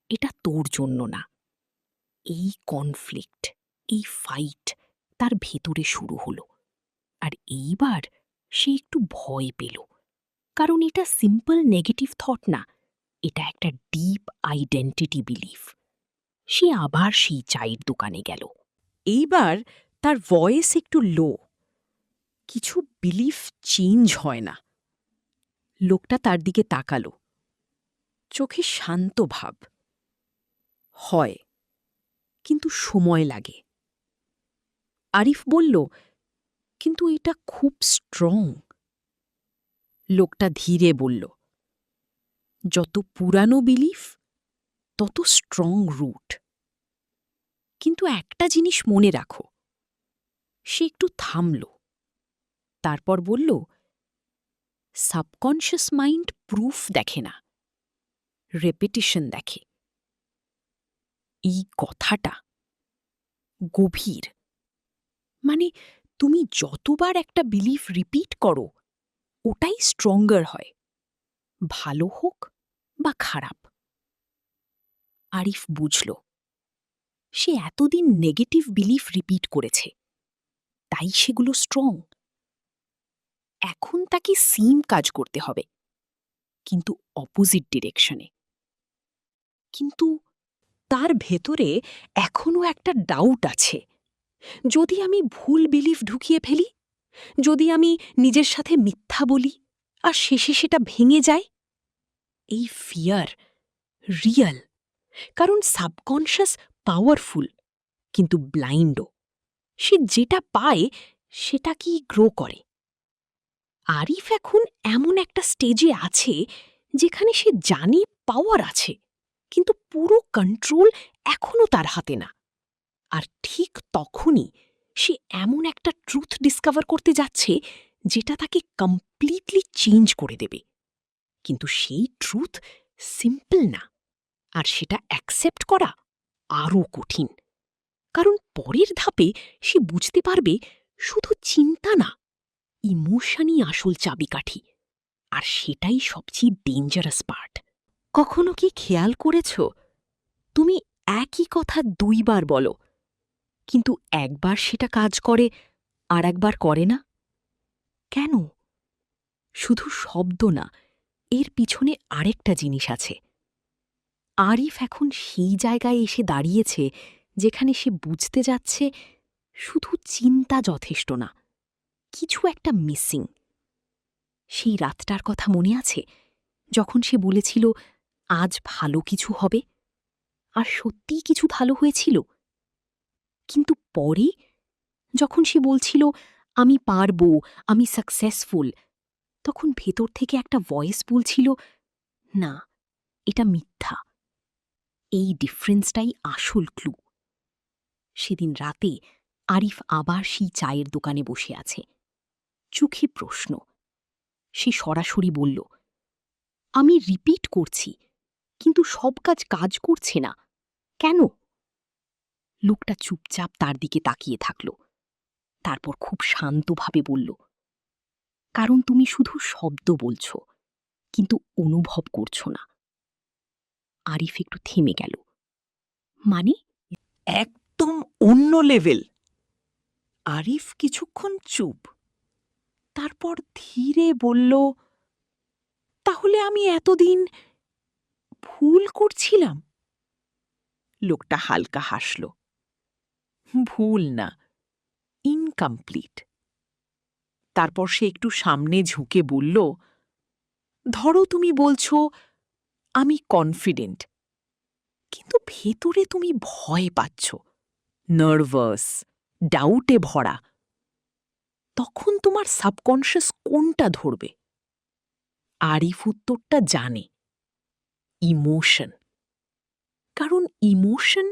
এটা তোর জন্য না। এই কনফ্লিক্ট, এই ফাইট তার ভেতরে শুরু হলো। আর এইবার সে একটু ভয় পেল, কারণ এটা সিম্পল নেগেটিভ থট না, এটা একটা ডিপ আইডেন্টিটি বিলিফ। সে আবার সেই চায়ের দোকানে গেল। এইবার তার ভয়েস একটু লো। কিছু বিলিফ চেঞ্জ হয় না। লোকটা তার দিকে তাকালো, চোখে শান্ত ভাব। হয়, কিন্তু সময় লাগে। আরিফ বলল, কিন্তু এটা খুব স্ট্রং। লোকটা ধীরে বলল, যত পুরানো বিলিফ, তত স্ট্রং রুট। কিন্তু একটা জিনিস মনে রাখো। সে একটু থামল, তারপর বলল, সাবকনশিয়াস মাইন্ড প্রুফ দেখে না, রেপিটিশন দেখে। এই কথাটা গভীর। মানে তুমি যতবার একটা বিলিফ রিপিট করো, ওটাই স্ট্রঙ্গার হয়, ভালো হোক বা খারাপ। আরিফ বুঝল, সে এতদিন নেগেটিভ বিলিফ রিপিট করেছে, তাই সেগুলো স্ট্রং। এখন তাকে সেম কাজ করতে হবে, কিন্তু অপোজিট ডিরেকশনে। কিন্তু তার ভেতরে এখনও একটা ডাউট আছে। যদি আমি ভুল বিলিফ ঢুকিয়ে ফেলি, যদি আমি নিজের সাথে মিথ্যা বলি আর শেষে সেটা ভেঙে যায়। এই ফিয়ার রিয়াল, কারণ সাবকনশিয়াস পাওয়ারফুল, কিন্তু ব্লাইন্ডও। সে যেটা পায় সেটাকেই গ্রো করে। আরিফ এখন এমন একটা স্টেজে আছে যেখানে সে জানে পাওয়ার আছে, কিন্তু পুরো কন্ট্রোল এখনও তার হাতে না। আর ঠিক তখনই সে এমন একটা ট্রুথ ডিসকভার করতে যাচ্ছে যেটা তাকে কমপ্লিটলি চেঞ্জ করে দেবে। কিন্তু সেই ট্রুথ সিম্পল না, আর সেটা অ্যাকসেপ্ট করা আরও কঠিন। কারণ পরের ধাপে সে বুঝতে পারবে শুধু চিন্তা না, ইমোশনই আসল চাবিকাঠি। আর সেটাই সবচেয়ে ডেঞ্জারাস পার্ট। কখনো কি খেয়াল করেছ, তুমি একই কথা 2 বার বলো, কিন্তু একবার সেটা কাজ করে আর একবার করে না? কেন? শুধু শব্দ না, এর পিছনে আরেকটা জিনিস আছে। আরিফ এখন সেই জায়গায় এসে দাঁড়িয়েছে যেখানে সে বুঝতে যাচ্ছে শুধু চিন্তা যথেষ্ট না, কিছু একটা মিসিং। সেই রাতটার কথা মনে আছে যখন সে বলেছিল আজ ভালো কিছু হবে, আর সত্যিই কিছু ভালো হয়েছিল। কিন্তু পরে যখন সে বলছিল আমি পারব, আমি সাকসেসফুল, তখন ভেতর থেকে একটা ভয়েস বলছিল না, এটা মিথ্যা। এই ডিফারেন্সটাই আসল ক্লু। সেদিন রাতে আরিফ আবার সেই চায়ের দোকানে বসে আছে, চোখে প্রশ্ন। সে সরাসরি বলল, আমি রিপিট করছি, কিন্তু সব কাজ করছে না, কেন? লোকটা চুপচাপ তার দিকে তাকিয়ে থাকল, তারপর খুব শান্তভাবে বলল, কারণ তুমি শুধু শব্দ বলছ, কিন্তু অনুভব করছ না। আরিফ একটু থেমে গেল। মানে? একদম অন্য লেভেল। আরিফ কিছুক্ষণ চুপ, তারপর ধীরে বলল, তাহলে আমি এতদিন ভুল করছিলাম? লোকটা হালকা হাসল। ভুল না, ইনকমপ্লিট। তারপর সে একটু সামনে ঝুঁকে বলল, ধরো তুমি বলছো আমি কনফিডেন্ট, কিন্তু ভেতরে তুমি ভয় পাচ্ছ, নার্ভাস, ডাউটে ভরা। তখন তোমার সাবকনশিয়াস কোনটা ধরবে? আরিফ উত্তরটা জানে, ইমোশন। কারণ ইমোশন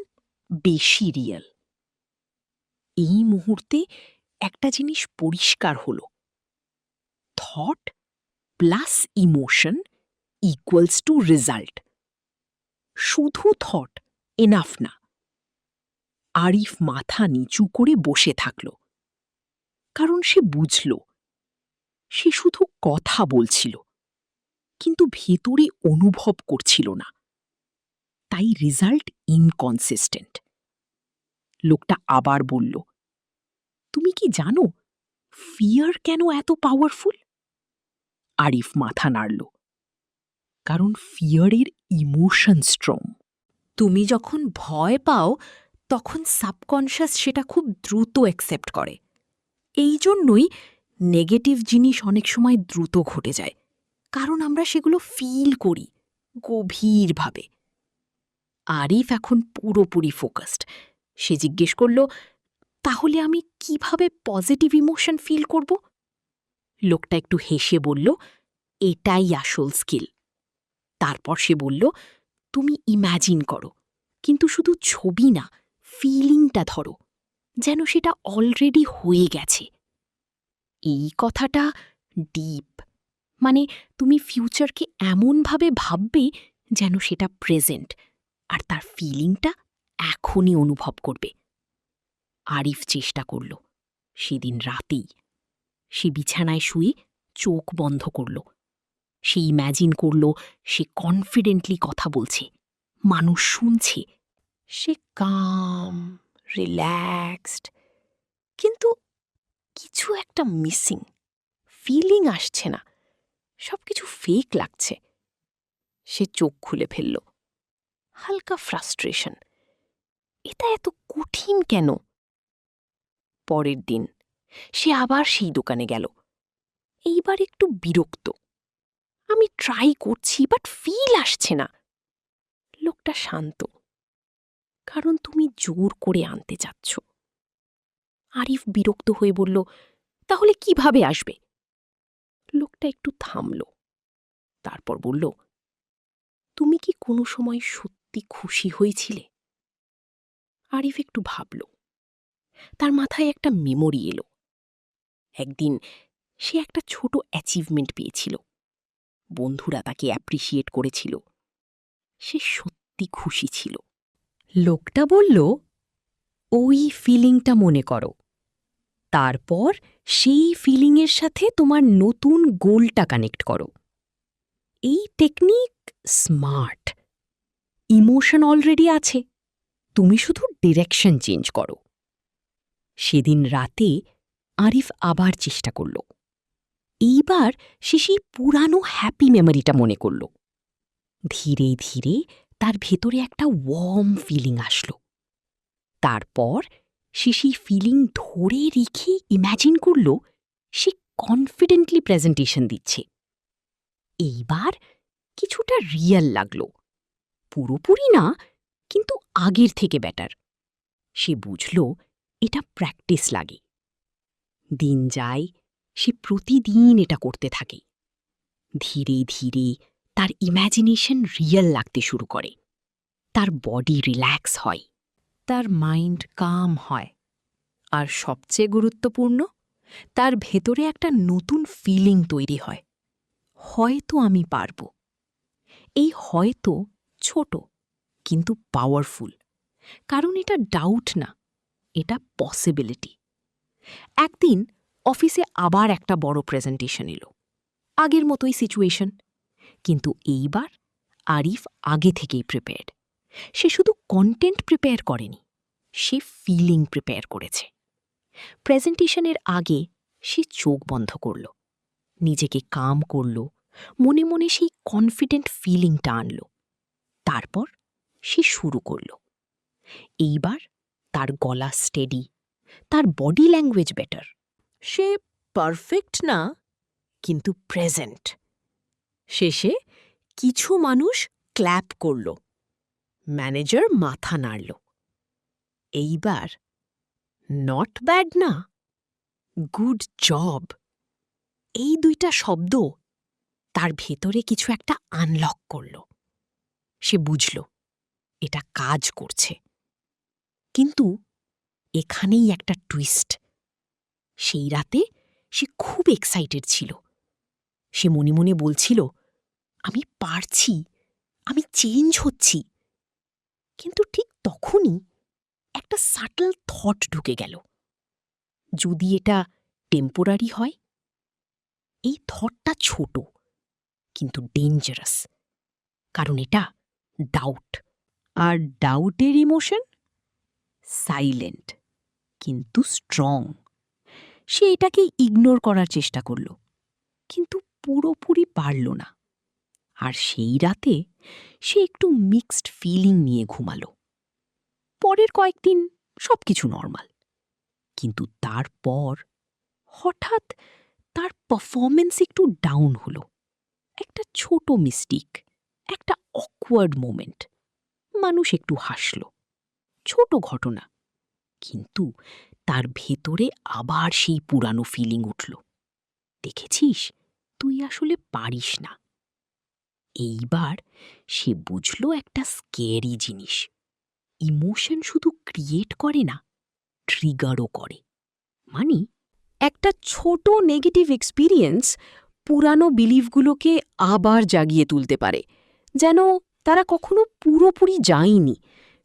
বেশি রিয়েল। এই মুহূর্তে একটা জিনিস পরিষ্কার হল, thought plus emotion equals to result. শুধু থট এনাফ না। আরিফ মাথা নিচু করে বসে থাকল, কারণ সে বুঝল সে শুধু কথা বলছিল, কিন্তু ভেতরে অনুভব করছিল না। তাই রেজাল্ট ইনকনসিস্টেন্ট। লোকটা আবার বলল, তুমি কি জানো ফিয়ার কেন এত পাওয়ারফুল? আরিফ মাথা নাড়ল, কারণ ফিয়ারের ইমোশন স্ট্রং। তুমি যখন ভয় পাও তখন সাবকনশাস সেটা খুব দ্রুত অ্যাকসেপ্ট করে। এই জন্যই নেগেটিভ জিনিস অনেক সময় দ্রুত ঘটে যায়, কারণ আমরা সেগুলো ফিল করি গভীরভাবে। আরিফ এখন পুরোপুরি ফোকাসড। সে জিজ্ঞেস করল, তাহলে আমি কিভাবে পজিটিভ ইমোশন ফিল করব? লোকটা একটু হেসে বলল, এটাই আসল স্কিল। তারপর সে বলল, তুমি ইম্যাজিন করো, কিন্তু শুধু ছবি না, ফিলিংটা ধরো, যেন সেটা অলরেডি হয়ে গেছে। এই কথাটা ডিপ, মানে তুমি ফিউচারকে এমনভাবে ভাববে যেন সেটা প্রেজেন্ট, আর তার ফিলিংটা এখনই অনুভব করবে। আরিফ চেষ্টা করল। সেদিন রাতেই সে বিছানায় শুয়ে চোখ বন্ধ করল। সে ইম্যাজিন করল সে কনফিডেন্টলি কথা বলছে, মানুষ শুনছে, সে কাম, রিল্যাক্সড। কিন্তু কিছু একটা মিসিং, ফিলিং আসছে না, সবকিছু ফেক লাগছে। সে চোখ খুলে ফেলল। হালকা ফ্রাস্ট্রেশন, এটা এত কঠিন কেন? পরের দিন সে আবার সেই দোকানে গেল, এইবার একটু বিরক্ত। আমি ট্রাই করছি, বাট ফিল আসছে না। লোকটা শান্ত, কারণ তুমি জোর করে আনতে চাচ্ছ। আরিফ বিরক্ত হয়ে বলল, তাহলে কিভাবে আসবে? লোকটা একটু থামল, তারপর বলল, তুমি কি কোনো সময় সত্যি সত্যি খুশি হয়েছিলে? আরিফ একটু ভাবল। তার মাথায় একটা মেমোরি এলো। একদিন সে একটা ছোট অ্যাচিভমেন্ট পেয়েছিল। বন্ধুরা তাকে অ্যাপ্রিশিয়েট করেছিল। সে সত্যি খুশি ছিল। লোকটা বলল, ওই ফিলিংটা মনে করো। তারপর সেই ফিলিংয়ের সাথে তোমার নতুন গোলটা কানেক্ট করো। এই টেকনিক স্মার্ট। ইমোশন অলরেডি আছে, তুমি শুধু ডিরেকশন চেঞ্জ করো। সেদিন রাতে আরিফ আবার চেষ্টা করল। এইবার সে সেই পুরানো হ্যাপি মেমোরিটা মনে করল। ধীরে ধীরে তার ভেতরে একটা ওয়ার্ম ফিলিং আসলো। তারপর সে সেই ফিলিং ধরে রেখে ইম্যাজিন করল সে কনফিডেন্টলি প্রেজেন্টেশন দিচ্ছে। এইবার কিছুটা রিয়েল লাগল। পুরোপুরি না, কিন্তু আগের থেকে বেটার। সে বুঝল এটা প্র্যাকটিস লাগে। দিন যায়, সে প্রতিদিন এটা করতে থাকে। ধীরে ধীরে তার ইম্যাজিনেশন রিয়েল লাগতে শুরু করে। তার বডি রিল্যাক্স হয়, তার মাইন্ড কাম হয়, আর সবচেয়ে গুরুত্বপূর্ণ, তার ভেতরে একটা নতুন ফিলিং তৈরি হয়। হয়তো আমি পারব। এই হয়তো ছোট, কিন্তু পাওয়ারফুল, কারণ এটা ডাউট না, এটা পসিবিলিটি। একদিন অফিসে আবার একটা বড় প্রেজেন্টেশন এলো। আগের মতোই সিচুয়েশন, কিন্তু এইবার আরিফ আগে থেকেই প্রিপেয়ার্ড। সে শুধু কন্টেন্ট প্রিপেয়ার করেনি, সে ফিলিং প্রিপেয়ার করেছে। প্রেজেন্টেশনের আগে সে চোখ বন্ধ করল, নিজেকে কাম করল, মনে মনে সেই কনফিডেন্ট ফিলিংটা আনল। তারপর সে শুরু করল। এইবার তার গলা স্টেডি, তার বডি ল্যাঙ্গুয়েজ বেটার। সে পারফেক্ট না, কিন্তু প্রেজেন্ট। শেষে কিছু মানুষ ক্ল্যাপ করল, ম্যানেজার মাথা নাড়ল। এইবার নট ব্যাড না, গুড জব, এই দুইটা শব্দ তার ভেতরে কিছু একটা আনলক করল। সে বুঝল এটা কাজ করছে। কিন্তু এখানেই একটা টুইস্ট। সেই রাতে সে খুব এক্সাইটেড ছিল। সে মনে মনে বলছিল, আমি পারছি, আমি চেঞ্জ হচ্ছি। কিন্তু ঠিক তখনই একটা সাটল থট ঢুকে গেল, যদি এটা টেম্পোরারি হয়। এই থটটা ছোট, কিন্তু ডেঞ্জারাস, কারণ এটা ডাউট। আর ডাউটের ইমোশন সাইলেন্ট, কিন্তু স্ট্রং। সে এটাকে ইগনোর করার চেষ্টা করল, কিন্তু পুরোপুরি পারল না। আর সেই রাতে সে একটু মিক্সড ফিলিং নিয়ে ঘুমালো। পরের কয়েকদিন সবকিছু নর্মাল, কিন্তু তারপর হঠাৎ তার পারফরমেন্স একটু ডাউন হলো। একটা ছোট মিস্টেক, একটা অকওয়ার্ড মোমেন্ট, মানুষ একটু হাসল। ছোট ঘটনা, কিন্তু তার ভেতরে আবার সেই পুরানো ফিলিং উঠল, দেখেছিস, তুই আসলে পারিস না। এইবার সে বুঝল একটা স্কেরি জিনিস, ইমোশন শুধু ক্রিয়েট করে না, ট্রিগারও করে। মানে একটা ছোট নেগেটিভ এক্সপিরিয়েন্স পুরানো বিলিফগুলোকে আবার জাগিয়ে তুলতে পারে, যেন তারা কখনো পুরোপুরি যায়নি,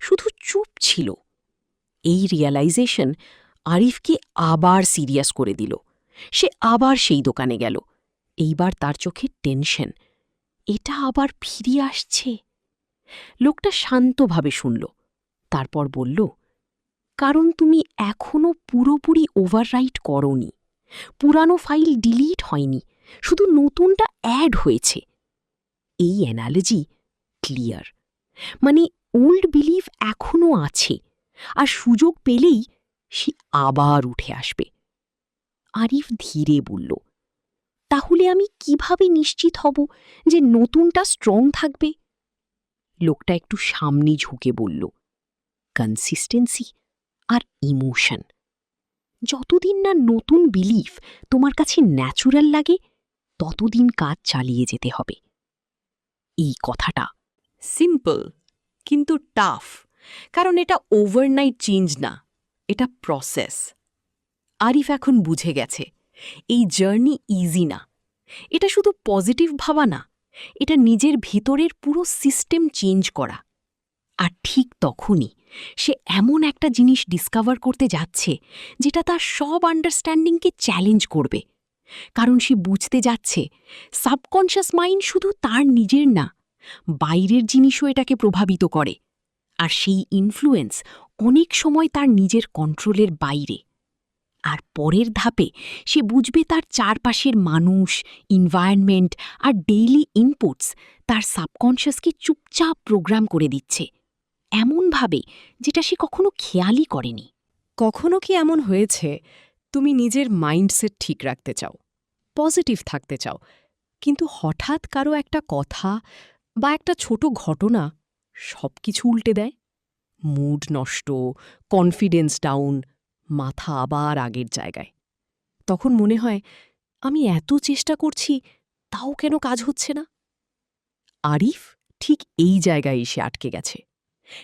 শুধু চুপ ছিল। এই রিয়ালাইজেশন আরিফকে আবার সিরিয়াস করে দিল। সে আবার সেই দোকানে গেল। এইবার তার চোখে টেনশন, এটা আবার ফিরে আসছে। লোকটা শান্তভাবে শুনল, তারপর বলল, কারণ তুমি এখনো পুরোপুরি ওভাররাইট করোনি। পুরানো ফাইল ডিলিট হয়নি, শুধু নতুনটা অ্যাড হয়েছে। এই অ্যানালজি ক্লিয়ার, মানে ওল্ড বিলিভ এখনও আছে, আর সুযোগ পেলেই সে আবার উঠে আসবে। আরিফ ধীরে বলল, তাহলে আমি কিভাবে নিশ্চিত হব যে নতুনটা স্ট্রং থাকবে? লোকটা একটু সামনে ঝুঁকে বলল, কনসিস্টেন্সি আর ইমোশন। যতদিন না নতুন বিলিফ তোমার কাছে ন্যাচুরাল লাগে, ততদিন কাজ চালিয়ে যেতে হবে। এই কথাটা সিম্পল, কিন্তু টাফ, কারণ এটা ওভারনাইট চেঞ্জ না, এটা প্রসেস। আরিফ এখন বুঝে গেছে এই জার্নি ইজি না, এটা শুধু পজিটিভ ভাবা না, এটা নিজের ভিতরের পুরো সিস্টেম চেঞ্জ করা। আর ঠিক তখনই সে এমন একটা জিনিস ডিসকভার করতে যাচ্ছে যেটা তার সব আন্ডারস্ট্যান্ডিংকে চ্যালেঞ্জ করবে। কারণ সে বুঝতে যাচ্ছে সাবকনশাস মাইন্ড শুধু তার নিজের না, বাইরের জিনিসও এটাকে প্রভাবিত করে, আর সেই ইনফ্লুয়েন্স অনেক সময় তার নিজের কন্ট্রোলের বাইরে। আর পরের ধাপে সে বুঝবে তার চারপাশের মানুষ, এনভায়রনমেন্ট আর ডেইলি ইনপুটস তার সাবকনশাসকে চুপচাপ প্রোগ্রাম করে দিচ্ছে, এমনভাবে যেটা সে কখনো খেয়ালই করেনি। কখনো কি এমন হয়েছে তুমি নিজের মাইন্ডসেট ঠিক রাখতে চাও, পজিটিভ থাকতে চাও, কিন্তু হঠাৎ কারো একটা কথা বা একটা ছোট ঘটনা সব কিছু উল্টে দেয়? মুড নষ্ট, কনফিডেন্স ডাউন, মাথা আবার আগের জায়গায়। তখন মনে হয় আমি এত চেষ্টা করছি, তাও কেন কাজ হচ্ছে না? আরিফ ঠিক এই জায়গায় এসে আটকে গেছে।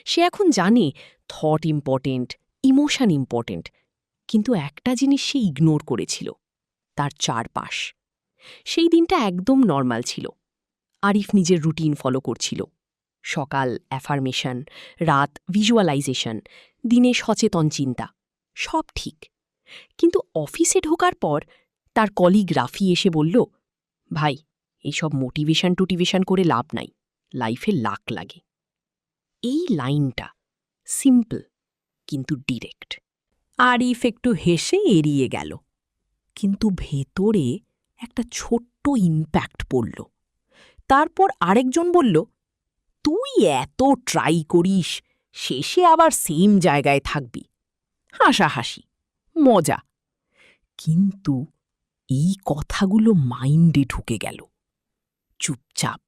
সে এখন জানে থট ইম্পর্টেন্ট, ইমোশন ইম্পর্টেন্ট, কিন্তু একটা জিনিস সে ইগনোর করেছিল, তার চারপাশ। সেই দিনটা একদম নর্মাল ছিল। আরিফ নিজের রুটিন ফলো করছিল। সকাল অ্যাফার্মেশন, রাত ভিজুয়ালাইজেশন, দিনে সচেতন চিন্তা, সব ঠিক। কিন্তু অফিসে ঢোকার পর তার কলিগ রাফি এসে বলল, ভাই, এইসব মোটিভেশন করে লাভ নাই, লাইফে লাক লাগে। এই লাইনটা সিম্পল কিন্তু ডিরেক্ট। আরিফ একটু হেসে এড়িয়ে গেল, কিন্তু ভেতরে একটা ছোট্ট ইম্প্যাক্ট পড়ল। তারপর আরেকজন বলল, তুই এত ট্রাই করিস, শেষে আবার সেম জায়গায় থাকবি। হাসাহাসি, মজা। কিন্তু এই কথাগুলো মাইন্ডে ঢুকে গেল চুপচাপ।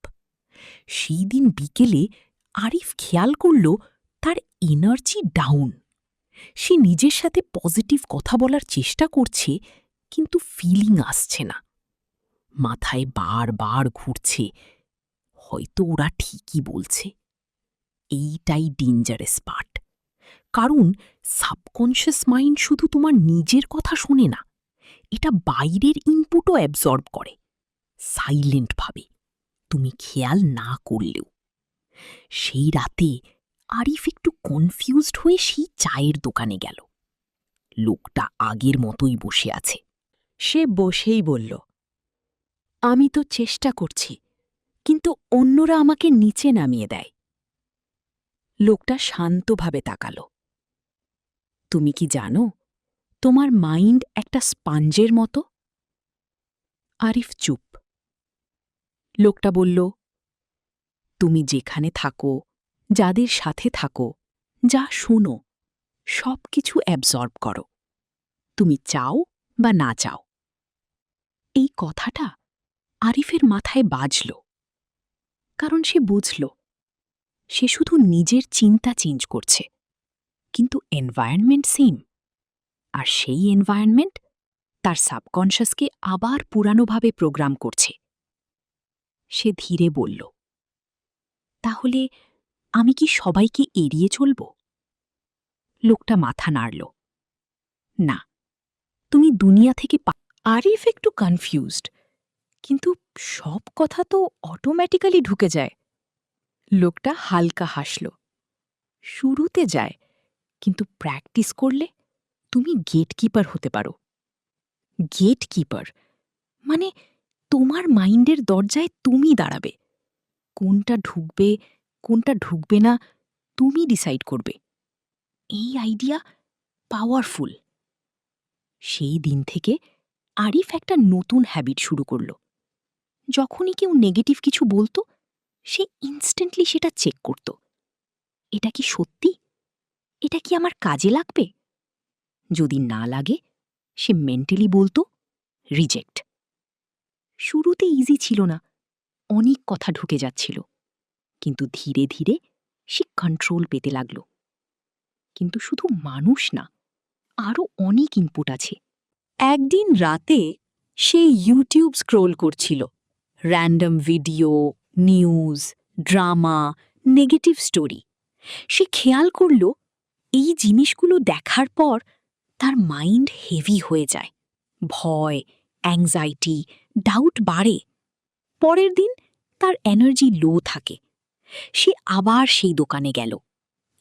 সেই দিন বিকেলে আরিফ খেয়াল করল তার এনার্জি ডাউন। সে নিজের সাথে পজিটিভ কথা বলার চেষ্টা করছে, কিন্তু ফিলিং আসছে না। মাথায় বারবার ঘুরছে, হয়তো ওরা ঠিকই বলছে। এইটাই ডেঞ্জারাস পার্ট, কারণ সাবকনশাস মাইন্ড শুধু তোমার নিজের কথা শোনে না, এটা বাইরের ইনপুটও অ্যাবজর্ব করে, সাইলেন্টভাবে, তুমি খেয়াল না করলেও। সেই রাতে আরিফ একটু কনফিউজড হয়ে সেই চায়ের দোকানে গেল। লোকটা আগের মতোই বসে আছে। সে বসেই বলল, আমি তো চেষ্টা করছি, কিন্তু অন্যরা আমাকে নিচে নামিয়ে দেয়। লোকটা শান্তভাবে তাকাল। তুমি কি জানো, তোমার মাইন্ড একটা স্পঞ্জের মতো? আরিফ চুপ। লোকটা বলল, তুমি যেখানে থাকো, যাদের সাথে থাকো, যা শোনো, সব কিছু অ্যাবজর্ব করো, তুমি চাও বা না চাও। এই কথাটা আরিফের মাথায় বাজল, কারণ সে বুঝল সে শুধু নিজের চিন্তা চেঞ্জ করছে, কিন্তু এনভায়রনমেন্ট সেম। আর সেই এনভায়রনমেন্ট তার সাবকনশাসকে আবার পুরানোভাবে প্রোগ্রাম করছে। সে ধীরে বলল, তাহলে আমি কি সবাইকে এড়িয়ে চলব? লোকটা মাথা নাড়ল, না, তুমি দুনিয়া থেকে আরিফ একটু কনফিউজড, কিন্তু সব কথা তো অটোমেটিক্যালি ঢুকে যায়। লোকটা হালকা হাসল, শুরুতে যায়, কিন্তু প্র্যাকটিস করলে তুমি গেটকিপার হতে পারো। গেটকিপার মানে তোমার মাইন্ডের দরজায় তুমি দাঁড়াবে, কোনটা ঢুকবে কোনটা ঢুকবে না তুমি ডিসাইড করবে। এই আইডিয়া পাওয়ারফুল। সেই দিন থেকে আরিফ একটা নতুন হ্যাবিট শুরু করল। যখনই কেউ নেগেটিভ কিছু বলতো, সে ইনস্ট্যান্টলি সেটা চেক করত। এটা কি সত্যি? এটা কি আমার কাজে লাগবে? যদি না লাগে, সে মেন্টালি বলতো রিজেক্ট। শুরুতে ইজি ছিল না, অনেক কথা ঢুকে যাচ্ছিল, কিন্তু ধীরে ধীরে সে কন্ট্রোল পেতে লাগল। কিন্তু শুধু মানুষ না, আরও অনেক ইনপুট আছে। একদিন রাতে সে ইউটিউব স্ক্রোল করছিল। Random video, news, drama, negative story, সে খেয়াল করল এই জিনিসগুলো দেখার পর তার মাইন্ড হেভি হয়ে যায়। ভয়, অ্যাংজাইটি, ডাউট বাড়ে। পরের দিন তার এনার্জি লো থাকে। সে আবার সেই দোকানে গেল।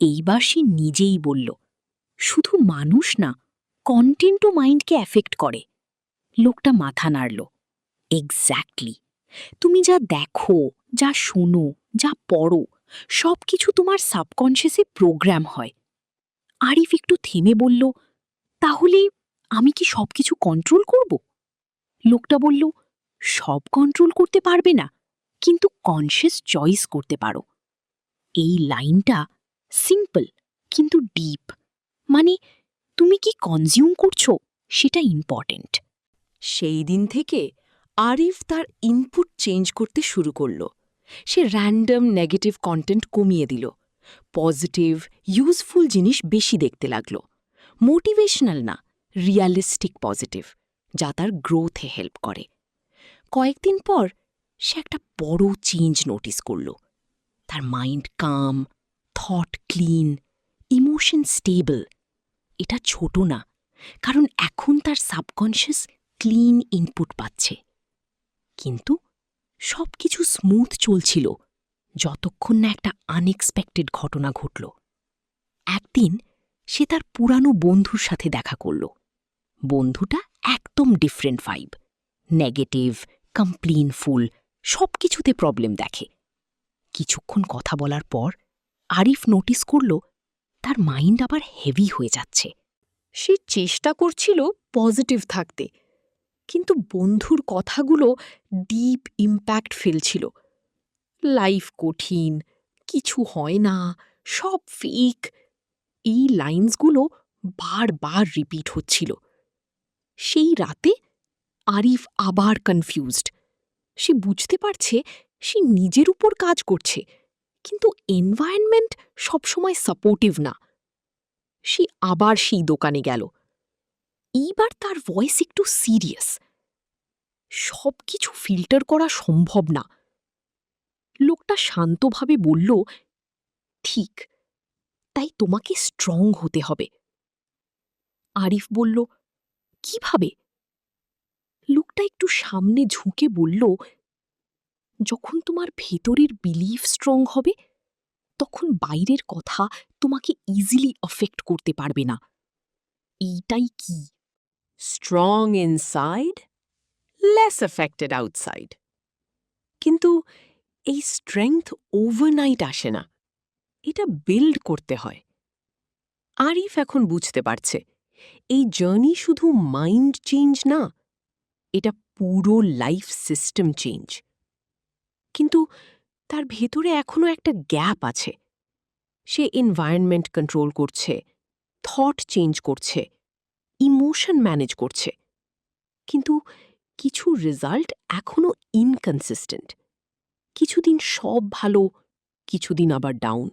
এইবার সে নিজেই বলল, শুধু মানুষ না, কন্টেন্টও মাইন্ডকে এফেক্ট করে। লোকটা মাথা নাড়ল। এক্স্যাক্টলি। তুমি যা দেখো, যা শোনো, যা পড়ো, সব কিছু তোমার সাবকনশিয়াসে প্রোগ্রাম হয়। আরিফ একটু থেমে বলল, তাহলে আমি কি সবকিছু কন্ট্রোল করব? লোকটা বলল, সব কন্ট্রোল করতে পারবে না, কিন্তু কনশিয়াস চয়েস করতে পারো। এই লাইনটা সিম্পল কিন্তু ডিপ। মানে তুমি কি কনজিউম করছো সেটা ইম্পর্টেন্ট। সেই দিন থেকে আরিফ তার ইনপুট চেঞ্জ করতে শুরু করল। সে র্যান্ডম নেগেটিভ কন্টেন্ট কমিয়ে দিল, পজিটিভ ইউজফুল জিনিস বেশি দেখতে লাগল। মোটিভেশনাল না, রিয়ালিস্টিক পজিটিভ, যা তার গ্রোথে হেল্প করে। কয়েকদিন পর সে একটা বড় চেঞ্জ নোটিস করল। তার মাইন্ড কাম, থট ক্লিন, ইমোশন স্টেবল। এটা ছোট না, কারণ এখন তার সাবকনশিয়াস ক্লিন ইনপুট পাচ্ছে। কিন্তু সব কিছু স্মুথ চলছিল যতক্ষণ না একটা আনএক্সপেক্টেড ঘটনা ঘটল। একদিন সে তার পুরানো বন্ধুর সাথে দেখা করল। বন্ধুটা একদম ডিফারেন্ট ভাইব, নেগেটিভ, কমপ্লেইনফুল, সব কিছুতে প্রবলেম দেখে। কিছুক্ষণ কথা বলার পর আরিফ নোটিস করল তার মাইন্ড আবার হেভি হয়ে যাচ্ছে। সে চেষ্টা করছিল পজিটিভ থাকতে, কিন্তু বন্ধুর কথাগুলো ডিপ ইম্প্যাক্ট ফেলছিল। লাইফ কঠিন, কিছু হয় না, সব ফেক, এই লাইন্সগুলো বারবার রিপিট হচ্ছিল। সেই রাতে আরিফ আবার কনফিউজড। সে বুঝতে পারছে সে নিজের উপর কাজ করছে, কিন্তু এনভায়রনমেন্ট সবসময় সাপোর্টিভ না। সে আবার সেই দোকানে গেল। এইবার তার ভয়েস একটু সিরিয়াস। সব কিছু ফিল্টার করা সম্ভব না। লোকটা শান্তভাবে বলল, ঠিক, তাই তোমাকে স্ট্রং হতে হবে। আরিফ বলল, কিভাবে? লোকটা একটু সামনে ঝুঁকে বলল, যখন তোমার ভেতরের বিলিফ স্ট্রং হবে, তখন বাইরের কথা তোমাকে ইজিলি অ্যাফেক্ট করতে পারবে না। এইটাই কি, strong inside, less affected outside. কিন্তু এই স্ট্রেংথ ওভারনাইট আসে না, এটা বিল্ড করতে হয়। আরিফ এখন বুঝতে পারছে এই জার্নি শুধু মাইন্ড চেঞ্জ না, এটা পুরো লাইফ সিস্টেম চেঞ্জ। কিন্তু তার ভেতরে এখনও একটা গ্যাপ আছে। সে এনভায়রনমেন্ট কন্ট্রোল করছে, থট চেঞ্জ করছে, ইমোশন ম্যানেজ করছে, কিন্তু কিছু রেজাল্ট এখনও ইনকনসিস্টেন্ট। কিছুদিন সব ভালো, কিছুদিন আবার ডাউন।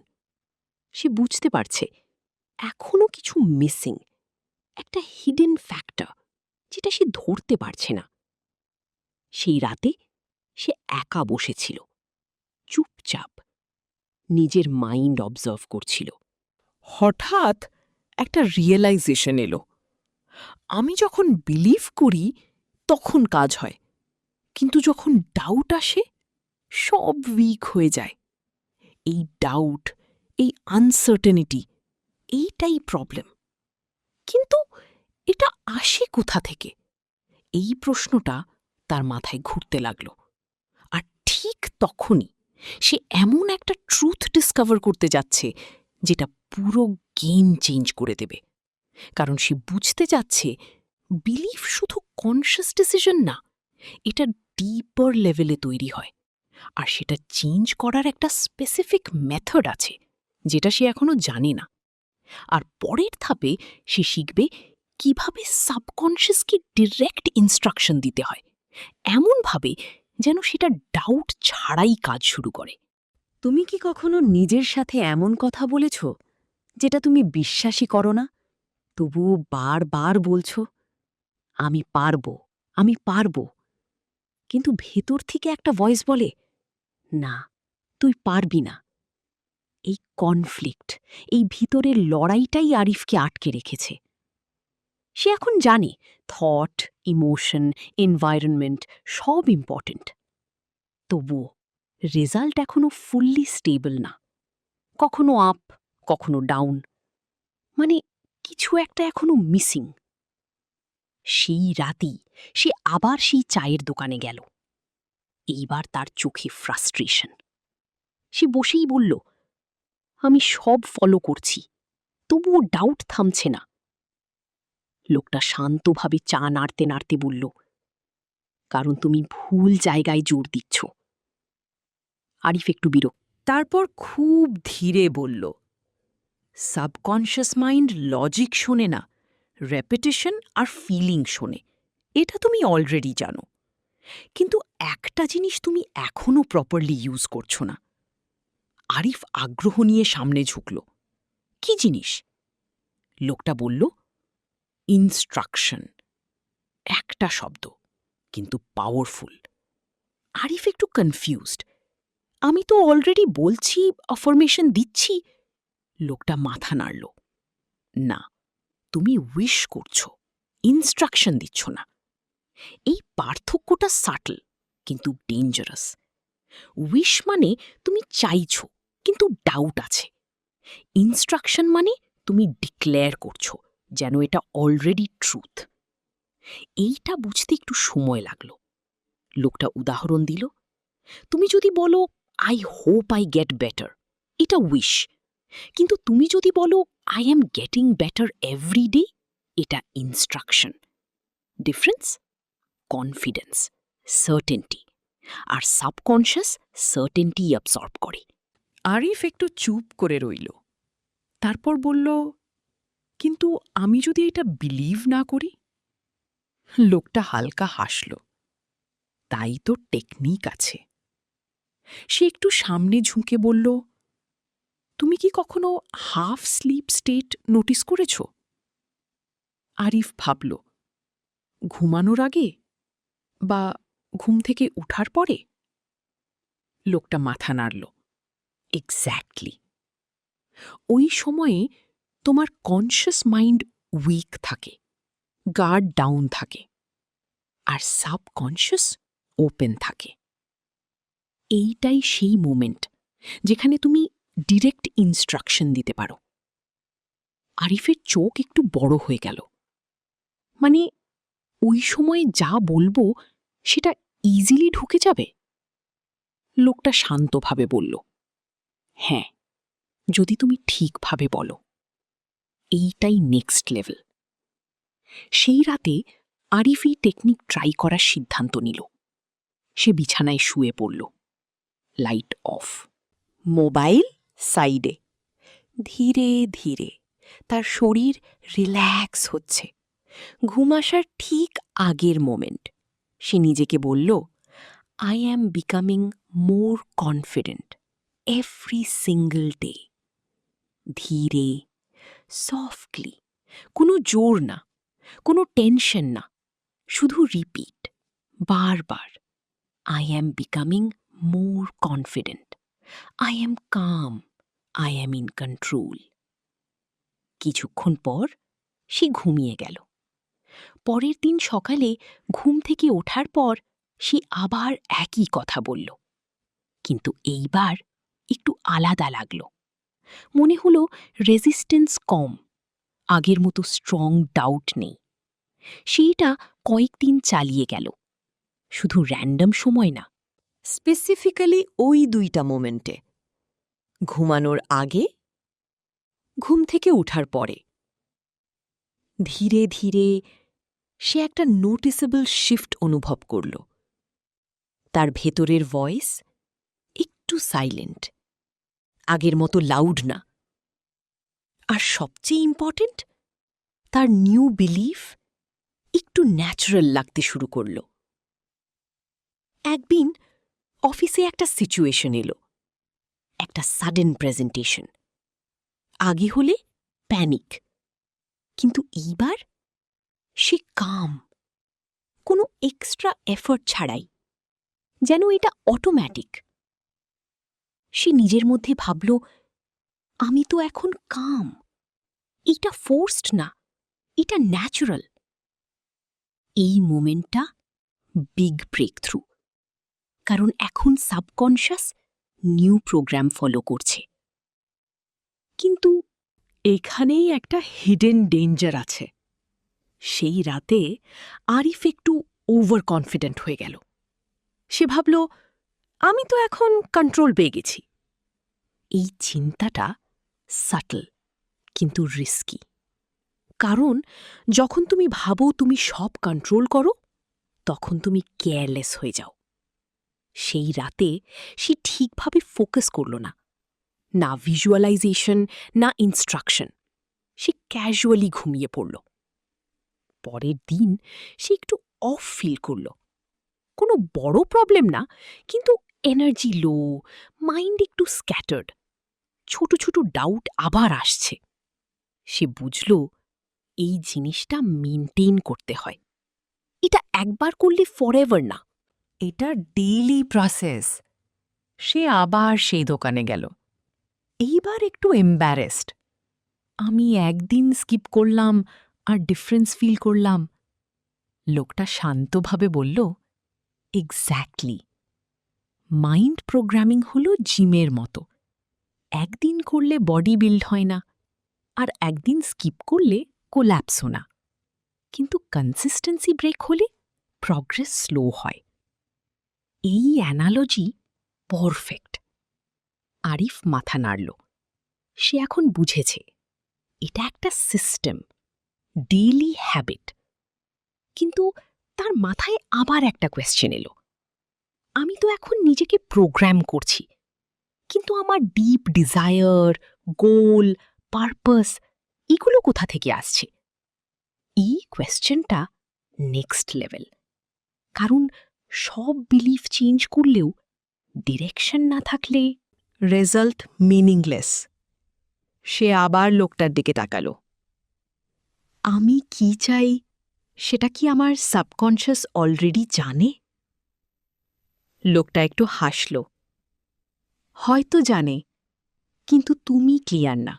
সে বুঝতে পারছে এখনও কিছু মিসিং, একটা হিডেন ফ্যাক্টর যেটা সে ধরতে পারছে না। সেই রাতে সে একা বসেছিল, চুপচাপ, নিজের মাইন্ড অবজার্ভ করছিল। হঠাৎ একটা রিয়েলাইজেশন এলো। আমি যখন বিলিভ করি তখন কাজ হয়, কিন্তু যখন ডাউট আসে সব উইক হয়ে যায়। এই ডাউট, এই আনসার্টেনিটি, এইটাই প্রবলেম। কিন্তু এটা আসে কোথা থেকে? এই প্রশ্নটা তার মাথায় ঘুরতে লাগল। আর ঠিক তখনই সে এমন একটা ট্রুথ ডিসকভার করতে যাচ্ছে যেটা পুরো গেম চেঞ্জ করে দেবে। কারণ সে বুঝতে যাচ্ছে বিলিফ শুধু কনশিয়াস ডিসিশন না, এটা ডিপার লেভেলে তৈরি হয়। আর সেটা চেঞ্জ করার একটা স্পেসিফিক মেথড আছে যেটা সে এখনো জানে না। আর পরের ধাপে সে শিখবে কিভাবে সাবকনশিয়াসকে ডিরেক্ট ইনস্ট্রাকশন দিতে হয়, এমনভাবে যেন সেটা ডাউট ছাড়াই কাজ শুরু করে। তুমি কি কখনো নিজের সাথে এমন কথা বলেছ যেটা তুমি বিশ্বাসই করো না, তবুও বারবার বলছো, আমি পারবো, আমি পারবো, কিন্তু ভেতর থেকে একটা ভয়েস বলে, না, তুই পারবি না। এই কনফ্লিক্ট, এই ভিতরের লড়াইটাই আরিফকে আটকে রেখেছে। সে এখন জানে থট, ইমোশন, এনভায়রনমেন্ট সব ইম্পর্ট্যান্ট। তবুও রেজাল্ট এখনো ফুললি স্টেবল না, কখনো আপ, কখনো ডাউন, মানে কিছু একটা এখনো মিসিং। সেই রাতেই সে আবার সেই চায়ের দোকানে গেল। এইবার তার চোখে ফ্রাস্ট্রেশন। সে বসেই বলল, আমি সব ফলো করছি, তবুও ডাউট থামছে না। লোকটা শান্তভাবে চা নাড়তে নাড়তে বলল, কারণ তুমি ভুল জায়গায় জোর দিচ্ছ। আরিফ একটু বিরক্ত। তারপর খুব ধীরে বলল, সাবকনশিয়াস মাইন্ড লজিক শোনে না, রেপিটেশন আর ফিলিং শোনে। এটা তুমি অলরেডি জানো, কিন্তু একটা জিনিস তুমি এখনও প্রপারলি ইউজ করছো না। আরিফ আগ্রহ নিয়ে সামনে ঝুঁকল। কি জিনিস? লোকটা বলল, ইনস্ট্রাকশন। একটা শব্দ, কিন্তু পাওয়ারফুল। আরিফ একটু কনফিউজড। আমি তো অলরেডি বলছি, অফার্মেশন দিচ্ছি। লোকটা মাথা নাড়ল। না, তুমি উইশ করছো, ইনস্ট্রাকশন দিচ্ছ না। এই পার্থক্যটা সাটল কিন্তু ডেঞ্জারাস। উইশ মানে তুমি চাইছ কিন্তু ডাউট আছে। ইনস্ট্রাকশন মানে তুমি ডিক্লেয়ার করছো যেন এটা অলরেডি ট্রুথ। এইটা বুঝতে একটু সময় লাগল। লোকটা উদাহরণ দিল, তুমি যদি বলো I hope I get better, এটা উইশ। কিন্তু তুমি যদি বলো I am getting better every day, এটা ইনস্ট্রাকশন। ডিফারেন্স? Confidence, certainty. আর সাবকনশিয়াস সার্টেনটি অ্যাবসর্ব করে। আরিফ একটু চুপ করে রইল। তারপর বলল, কিন্তু আমি যদি এটা বিলিভ না করি? লোকটা হালকা হাসল। তাই তো টেকনিক আছে। সে একটু সামনে ঝুঁকে বলল, তুমি কি কখনো হাফ স্লিপ স্টেট নোটিস করেছ? আরিফ ভাবল, ঘুমানোর আগে বা ঘুম থেকে উঠার পরে? লোকটা মাথা নাড়ল। এক্স্যাক্টলি। ওই সময়ে তোমার কনশিয়াস মাইন্ড উইক থাকে, গার্ড ডাউন থাকে, আর সাবকনশিয়াস ওপেন থাকে। এইটাই সেই মোমেন্ট যেখানে তুমি ডিরেক্ট ইনস্ট্রাকশন দিতে পারো। আরিফের চোখ একটু বড় হয়ে গেল। মানে ওই সময়ে যা বলবো সেটা ইজিলি ঢুকে যাবে? লোকটা শান্তভাবে বলল, হ্যাঁ, যদি তুমি ঠিকভাবে বলো। এইটাই নেক্সট লেভেল। সেই রাতে আরিফ এই টেকনিক ট্রাই করার সিদ্ধান্ত নিল। সে বিছানায় শুয়ে পড়ল। লাইট অফ, মোবাইল সাইডে। ধীরে ধীরে তার শরীর রিল্যাক্স হচ্ছে। ঘুম আসার ঠিক আগের মোমেন্ট। সে নিজেকে বলল, I am becoming more confident every single day. ধীরে, সফটলি, কোনো জোর না, কোনো টেনশন না, শুধু রিপিট, বারবার। I am becoming more confident, I am calm, I am in control. কিছুক্ষণ পর সে ঘুমিয়ে গেল। পরের দিন সকালে ঘুম থেকে ওঠার পর সে আবার একই কথা বলল, কিন্তু এইবার একটু আলাদা লাগল। মনে হলো রেজিস্ট্যান্স কম, আগের মতো স্ট্রং ডাউট নেই। সেইটা কয়েকদিন চালিয়ে গেল, শুধু র্যান্ডম সময় না, স্পেসিফিক্যালি ওই দুইটা মোমেন্টে। ঘুমানোর আগে, ঘুম থেকে ওঠার পরে। ধীরে ধীরে সে একটা নোটিসেবল শিফট অনুভব করল। তার ভেতরের ভয়েস একটু সাইলেন্ট, আগের মতো লাউড না। আর সবচেয়ে ইম্পর্টেন্ট, তার নিউ বিলিফ একটু ন্যাচারাল লাগতে শুরু করল। একদিন অফিসে একটা সিচুয়েশন এলো, একটা সাডেন প্রেজেন্টেশন। আগে হলে প্যানিক, কিন্তু এইবার সে কাম, কোনো এক্সট্রা এফর্ট ছাড়াই, যেন এটা অটোম্যাটিক। সে নিজের মধ্যে ভাবল, আমি তো এখন কাম। এটা ফোর্সড না, এটা ন্যাচারাল। এই মোমেন্টটা বিগ ব্রেক থ্রু, কারণ এখন সাবকনশাস নিউ প্রোগ্রাম ফলো করছে। কিন্তু এখানেই একটা হিডেন ডেঞ্জার আছে। সেই রাতে আরিফ একটু ওভার কনফিডেন্ট হয়ে গেল। সে ভাবল, আমি তো এখন কন্ট্রোল পেয়ে গেছি। এই চিন্তাটা সাটল কিন্তু রিস্কি। কারণ যখন তুমি ভাবো তুমি সব কন্ট্রোল করো, তখন তুমি কেয়ারলেস হয়ে যাও। সেই রাতে সে ঠিকভাবে ফোকাস করল না, না ভিজুয়ালাইজেশন না ইনস্ট্রাকশন। সে ক্যাজুয়ালি ঘুমিয়ে পড়ল। পরের দিন সে একটু অফ ফিল করল। কোনো বড় প্রবলেম না, কিন্তু এনার্জি লো, মাইন্ড একটু স্ক্যাটার্ড, ছোট ছোট ডাউট আবার আসছে। সে বুঝল এই জিনিসটা মেনটেন করতে হয়। এটা একবার করলে ফরএভার না, এটা ডেইলি প্রসেস। সে আবার সেই দোকানে গেল। এইবার একটু এম্বারেসড। আমি একদিন স্কিপ করলাম আর ডিফারেন্স ফিল করলাম। লোকটা শান্তভাবে বলল, এক্স্যাক্টলি। মাইন্ড প্রোগ্রামিং হল জিমের মতো। একদিন করলে বডি বিল্ড হয় না, আর একদিন স্কিপ করলে কোল্যাপসও না। কিন্তু কনসিস্টেন্সি ব্রেক হলে প্রগ্রেস স্লো হয়। এই অ্যানালজি পারফেক্ট। আরিফ মাথা নাড়ল। সে এখন বুঝেছে এটা একটা সিস্টেম, ডেইলি হ্যাবিট। কিন্তু তার মাথায় আবার একটা কোয়েশ্চেন এলো, আমি তো এখন নিজেকে প্রোগ্রাম করছি, কিন্তু আমার ডিপ ডিজায়ার, গোল, পারপাস এগুলো কোথা থেকে আসছে? এই কোয়েশ্চেনটা নেক্সট লেভেল। কারণ সব বিলিফ চেঞ্জ করলেও ডিরেকশন না থাকলে রেজাল্ট মিনিংলেস। সে আবার লোকটার দিকে তাকালো। আমি কি চাই সেটা কি আমার সাবকনশাস অলরেডি জানে? লোকটা একটু হাসল। হয়তো জানে, কিন্তু তুমি ক্লিয়ার না।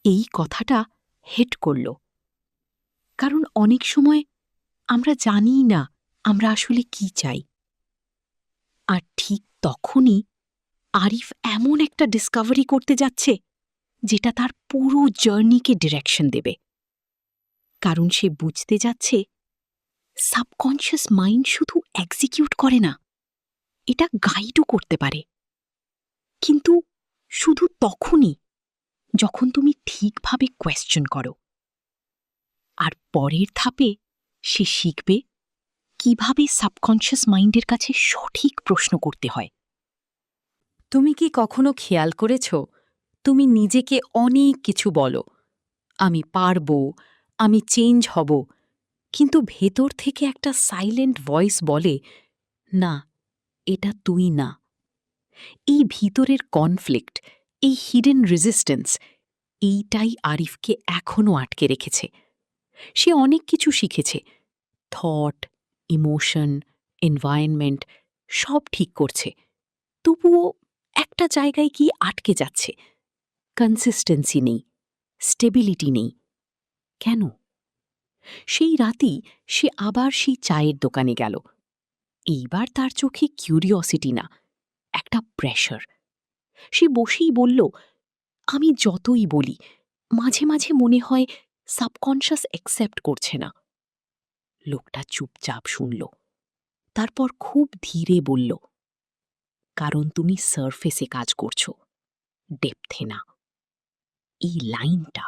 এই কথাটা হিট করল, কারণ অনেক সময় আমরা জানিই না আমরা আসলে কি চাই। আর ঠিক তখনই আরিফ এমন একটা ডিসকভারি করতে যাচ্ছে যেটা তার পুরো জার্নিকে ডিরেকশন দেবে। কারণ সে বুঝতে যাচ্ছে সাবকনশাস মাইন্ড শুধু এক্সিকিউট করে না, এটা গাইডও করতে পারে। কিন্তু শুধু তখনই যখন তুমি ঠিকভাবে কোয়েশ্চেন করো। আর পরের ধাপে সে শিখবে কিভাবে সাবকনশাস মাইন্ডের কাছে সঠিক প্রশ্ন করতে হয়। তুমি কি কখনো খেয়াল করেছ, তুমি নিজেকে অনেক কিছু বলো, আমি পারব, আমি চেঞ্জ হব, কিন্তু ভেতর থেকে একটা সাইলেন্ট ভয়েস বলে, না, এটা তুই না। এই ভিতরের কনফ্লিক্ট, এই হিডেন রেজিস্ট্যান্স, এইটাই আরিফকে এখনও আটকে রেখেছে। সে অনেক কিছু শিখেছে, থট, ইমোশন, এনভায়রনমেন্ট সব ঠিক করছে, তবুও একটা জায়গায় কি আটকে যাচ্ছে। কনসিস্টেন্সি নেই, স্টেবিলিটি নেই। কেন? সেই রাতেই সে আবার সেই চায়ের দোকানে গেল। এইবার তার চোখে কিউরিওসিটি না, একটা প্রেশার। সে বসেই বলল, আমি যতই বলি মাঝে মাঝে মনে হয় সাবকনশাস অ্যাকসেপ্ট করছে না। লোকটা চুপচাপ শুনল, তারপর খুব ধীরে বলল, কারণ তুমি সারফেসে কাজ করছো, ডেপথে না। এই লাইনটা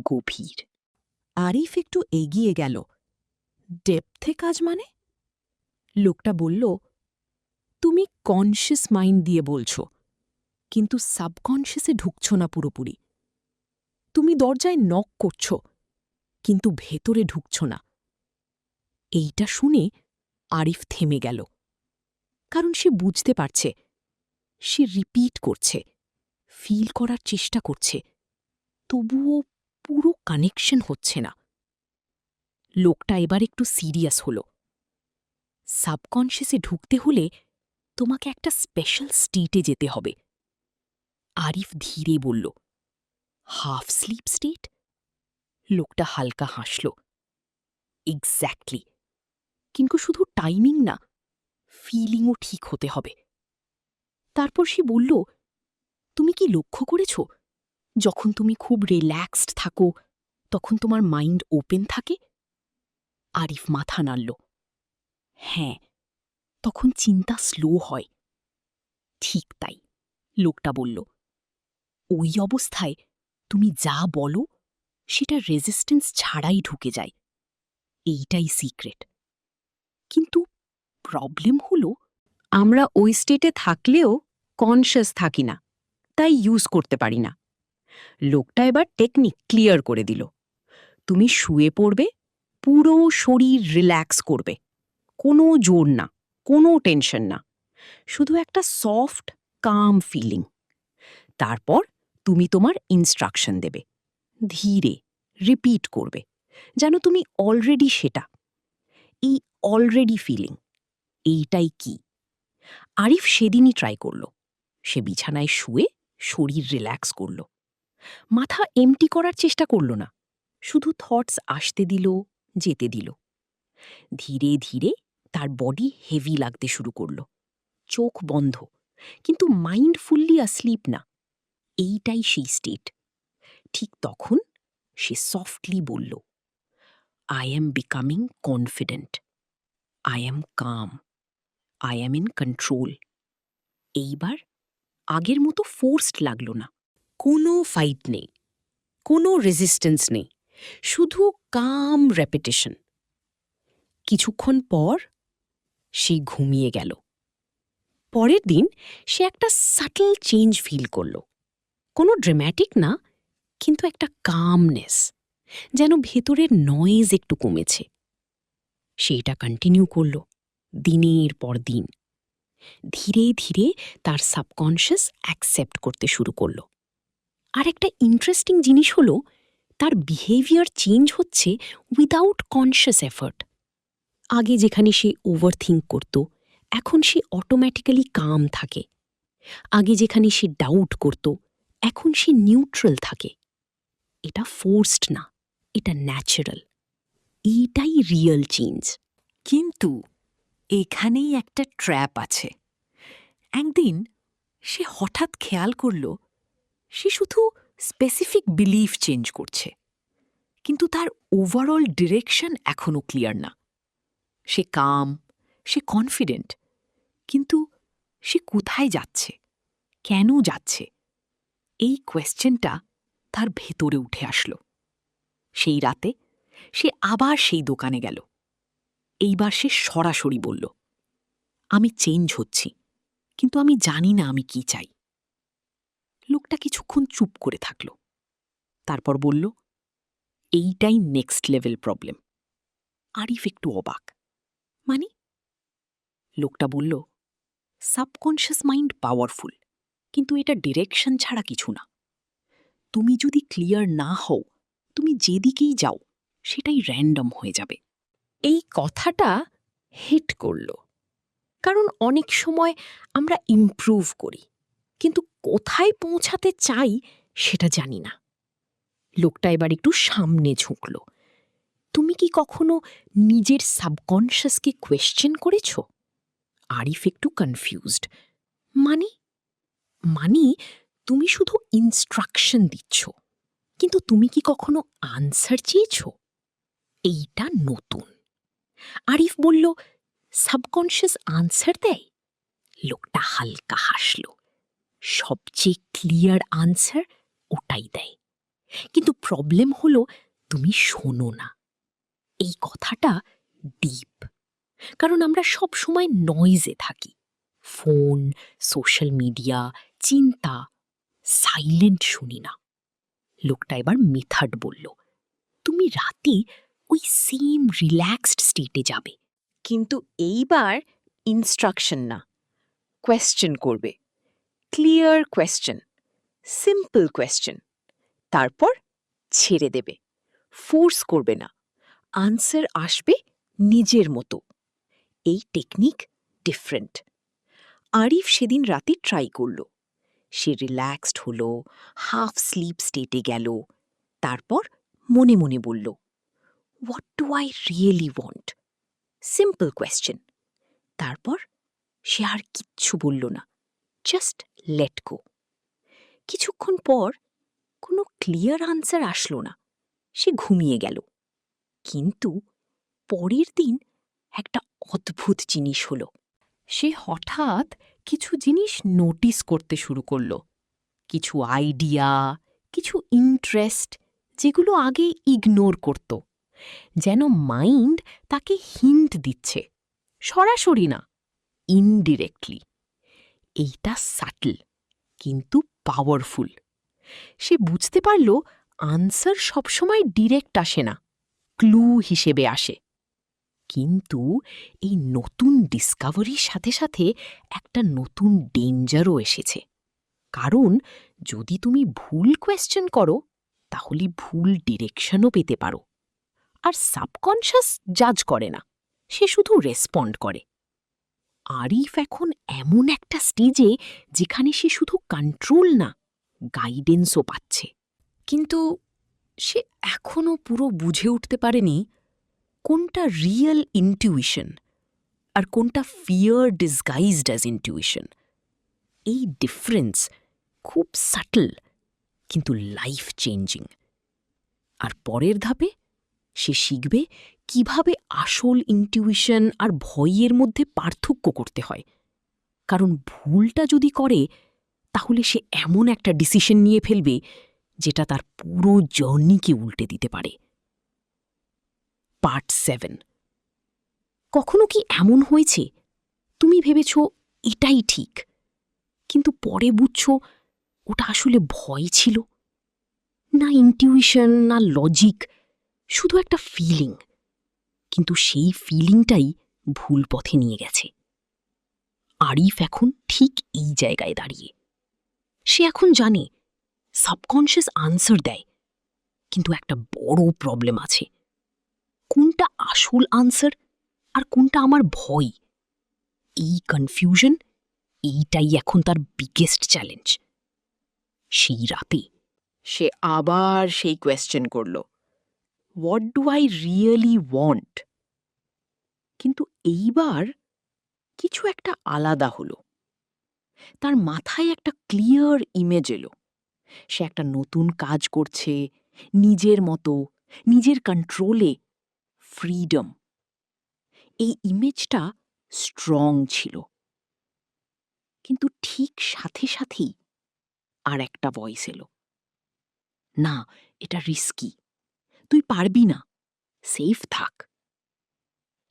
গভীর। আরিফ একটু এগিয়ে গেল। ডেপথে কাজ মানে? লোকটা বলল, তুমি কনশিয়াস মাইন্ড দিয়ে বলছো, কিন্তু সাবকনশিয়াসে ঢুকছ না পুরোপুরি। তুমি দরজায় নক করছ, কিন্তু ভেতরে ঢুকছ না। এইটা শুনে আরিফ থেমে গেল, কারণ সে বুঝতে পারছে সে রিপিট করছে, ফিল করার চেষ্টা করছে, তবুও পুরো কানেকশন হচ্ছে না। লোকটা এবার একটু সিরিয়াস হল। সাবকনশিয়াসে ঢুকতে হলে তোমাকে একটা স্পেশাল স্টেটে যেতে হবে। আরিফ ধীরে বলল, হাফ স্লিপ স্টেট? লোকটা হালকা হাসল। এক্স্যাক্টলি। কিন্তু শুধু টাইমিং না, ফিলিংও ঠিক হতে হবে। তারপর সে বলল, তুমি কি লক্ষ্য করেছ, যখন তুমি খুব রিল্যাক্সড থাকো তখন তোমার মাইন্ড ওপেন থাকে? আরিফ মাথা নাড়ল। হ্যাঁ, তখন চিন্তা স্লো হয়। ঠিক তাই, লোকটা বলল। ওই অবস্থায় তুমি যা বলো সেটা রেজিস্ট্যান্স ছাড়াই ঢুকে যায়। এইটাই সিক্রেট। কিন্তু প্রবলেম হল, আমরা ওই স্টেটে থাকলেও কনশাস থাকি না, তাই ইউজ করতে পারি না। লোকটা এবার টেকনিক ক্লিয়ার করে দিল। তুমি শুয়ে পড়বে, পুরো শরীর রিল্যাক্স করবে, কোনো জোর না, কোনো টেনশন না, শুধু একটা সফট কাম ফিলিং। তারপর তুমি তোমার ইনস্ট্রাকশন দেবে, ধীরে রিপিট করবে, যেন তুমি অলরেডি সেটা। এই অলরেডি ফিলিং, এইটাই কি। আরিফ সেদিনই ট্রাই করল। সে বিছানায় শুয়ে শরীর রিল্যাক্স করল, মাথা এমটি করার চেষ্টা করল না, শুধু থটস আসতে দিল, যেতে দিল। ধীরে ধীরে তার বডি হেভি লাগতে শুরু করল, চোখ বন্ধ, কিন্তু মাইন্ড ফুললি আসলিপ না। এইটাই সেই স্টেট। ঠিক তখন সে সফটলি বলল, I am becoming confident, I am calm, I am in control. এইবার আগের মতো ফোর্সড লাগল না, কোনো ফাইট নেই, কোনো রেজিস্ট্যান্স নেই, শুধু কাম রেপিটেশন। কিছুক্ষণ পর সে ঘুমিয়ে গেল। পরের দিন সে একটা সাটল চেঞ্জ ফিল করল, কোনো ড্রামাটিক না, কিন্তু একটা কামনেস, যেন ভেতরের নয়েজ একটু কমেছে। সে এটা কন্টিনিউ করল দিনের পর দিন। ধীরে ধীরে তার সাবকনশিয়াস অ্যাকসেপ্ট করতে শুরু করল। আর একটা ইন্টারেস্টিং জিনিস হলো, তার বিহেভিয়ার চেঞ্জ হচ্ছে উইদাউট কনশিয়াস এফর্ট। আগে যেখানে সে ওভার থিঙ্ক করত, এখন সে অটোমেটিক্যালি কাম থাকে। আগে যেখানে সে ডাউট করত, এখন সে নিউট্রাল থাকে। এটা ফোর্সড না, এটা ন্যাচারাল। এইটাই রিয়েল চেঞ্জ। কিন্তু এখানেই একটা ট্র্যাপ আছে। একদিন সে হঠাৎ খেয়াল করল, সে শুধু স্পেসিফিক বিলিফ চেঞ্জ করছে, কিন্তু তার ওভারঅল ডিরেকশন এখনও ক্লিয়ার না। সে কাম, সে কনফিডেন্ট, কিন্তু সে কোথায় যাচ্ছে, কেন যাচ্ছে, এই কোয়েশ্চেনটা তার ভেতরে উঠে আসলো। সেই রাতে সে আবার সেই দোকানে গেল। এইবার সে সরাসরি বলল, আমি চেঞ্জ হচ্ছি, কিন্তু আমি জানি না আমি কি চাই। লোকটা কিছুক্ষণ চুপ করে থাকল, তারপর বলল, এইটাই নেক্সট লেভেল প্রবলেম। আরিফ একটু অবাক। মানে? লোকটা বলল, সাবকনশিয়াস মাইন্ড পাওয়ারফুল, কিন্তু এটা ডিরেকশন ছাড়া কিছু না। তুমি যদি ক্লিয়ার না হও, তুমি যেদিকেই যাও সেটাই র্যান্ডম হয়ে যাবে। এই কথাটা হিট করল, কারণ অনেক সময় আমরা ইমপ্রুভ করি, কিন্তু কোথায় পৌঁছাতে চাই সেটা জানি না। লোকটা এবার একটু সামনে ঝুঁকল। তুমি কি কখনো নিজের সাবকনশিয়াসকে কোয়েশ্চেন করেছ? আরিফ একটু কনফিউজড। মানে? মানে তুমি শুধু ইনস্ট্রাকশন দিচ্ছ, কিন্তু তুমি কি কখনো আনসার চেয়েছ? এইটা নতুন। আরিফ বলল, সাবকনশিয়াস আনসার দেয়? লোকটা হালকা হাসল। সবচেয়ে ক্লিয়ার আনসার ওটাই দেয়, কিন্তু প্রবলেম হলো তুমি শোনো না। এই কথাটা ডিপ, কারণ আমরা সব সময় নয়েজে থাকি। ফোন, সোশ্যাল মিডিয়া, চিন্তা, সাইলেন্ট শুনি না। লোকটা এবার মেথড বলল, তুমি রাতে ওই সেম রিল্যাক্সড স্টেটে যাবে, কিন্তু এইবার ইনস্ট্রাকশন না, কোয়েশ্চেন করবে। Clear question, simple question. তারপর ছেড়ে দেবে, ফোর্স করবে না। আনসার আসবে নিজের মতো। এই টেকনিক ডিফারেন্ট। আরিফ সেদিন রাতে ট্রাই করল। সে রিল্যাক্সড হলো, হাফ স্লিপ স্টেটে গেল। তারপর মনে মনে বলল, what do I really want? Simple question. তারপর সে আর কিচ্ছু বলল না, জাস্ট লেট গো। কিছুক্ষণ পর কোনো ক্লিয়ার আনসার আসলো না, সে ঘুমিয়ে গেল। কিন্তু পরের দিন একটা অদ্ভুত জিনিস হলো। সে হঠাৎ কিছু জিনিস নোটিস করতে শুরু করল, কিছু আইডিয়া, কিছু ইন্টারেস্ট, যেগুলো আগে ইগনোর করত। যেন মাইন্ড তাকে হিন্ট দিচ্ছে, সরাসরি না, ইনডিরেক্টলি। এইটা সাটল কিন্তু পাওয়ারফুল। সে বুঝতে পারল আনসার সবসময় ডিরেক্ট আসে না, ক্লু হিসেবে আসে। কিন্তু এই নতুন ডিসকাভারির সাথে সাথে একটা নতুন ডেঞ্জারও এসেছে। কারণ যদি তুমি ভুল কোয়েশ্চেন করো, তাহলে ভুল ডিরেকশনও পেতে পারো। আর সাবকনশাস জাজ করে না, সে শুধু রেসপন্ড করে। আরিফ এখন এমন একটা স্টেজে যেখানে সে শুধু কন্ট্রোল না, গাইডেন্সও পাচ্ছে। কিন্তু সে এখনও পুরো বুঝে উঠতে পারেনি কোনটা রিয়েল ইনটিউশন আর কোনটা ফিয়ার ডিসগাইজড অ্যাজ ইনটিউশন। এই ডিফারেন্স খুব সাটল কিন্তু লাইফ চেঞ্জিং। আর পরের ধাপে সে শিখবে কিভাবে আসল ইনটিউশন আর ভয়ের মধ্যে পার্থক্য করতে হয়। কারণ ভুলটা যদি করে, তাহলে সে এমন একটা ডিসিশন নিয়ে ফেলবে যেটা তার পুরো জার্নিকে উল্টে দিতে পারে। পার্ট 7। কখনো কি এমন হয়েছে তুমি ভেবেছ এটাই ঠিক, কিন্তু পরে বুঝছ ওটা আসলে ভয় ছিল? না ইনটিউশন, না লজিক, শুধু একটা ফিলিং। কিন্তু সেই ফিলিংটাই ভুল পথে নিয়ে গেছে। আরিফ এখন ঠিক এই জায়গায় দাঁড়িয়ে। সে এখন জানে সাবকনশিয়াস আনসার দেয়, কিন্তু একটা বড় প্রবলেম আছে। কোনটা আসল আনসার আর কোনটা আমার ভয়? এই কনফিউশন, এইটাই এখন তার বিগেস্ট চ্যালেঞ্জ। সেই রাতে সে আবার সেই কোয়েশ্চেন করল, what do I really want? কিন্তু এইবার কিছু একটা আলাদা হলো। তার মাথায় একটা ক্লিয়ার ইমেজ এলো। সে একটা নতুন কাজ করছে, নিজের মতো, নিজের কন্ট্রোলে, ফ্রিডম। এই ইমেজটা স্ট্রং ছিল। কিন্তু ঠিক সাথে সাথেই আর একটা ভয়েস এলো, না এটা রিস্কি, তুই পারবি না, সেফ থাক।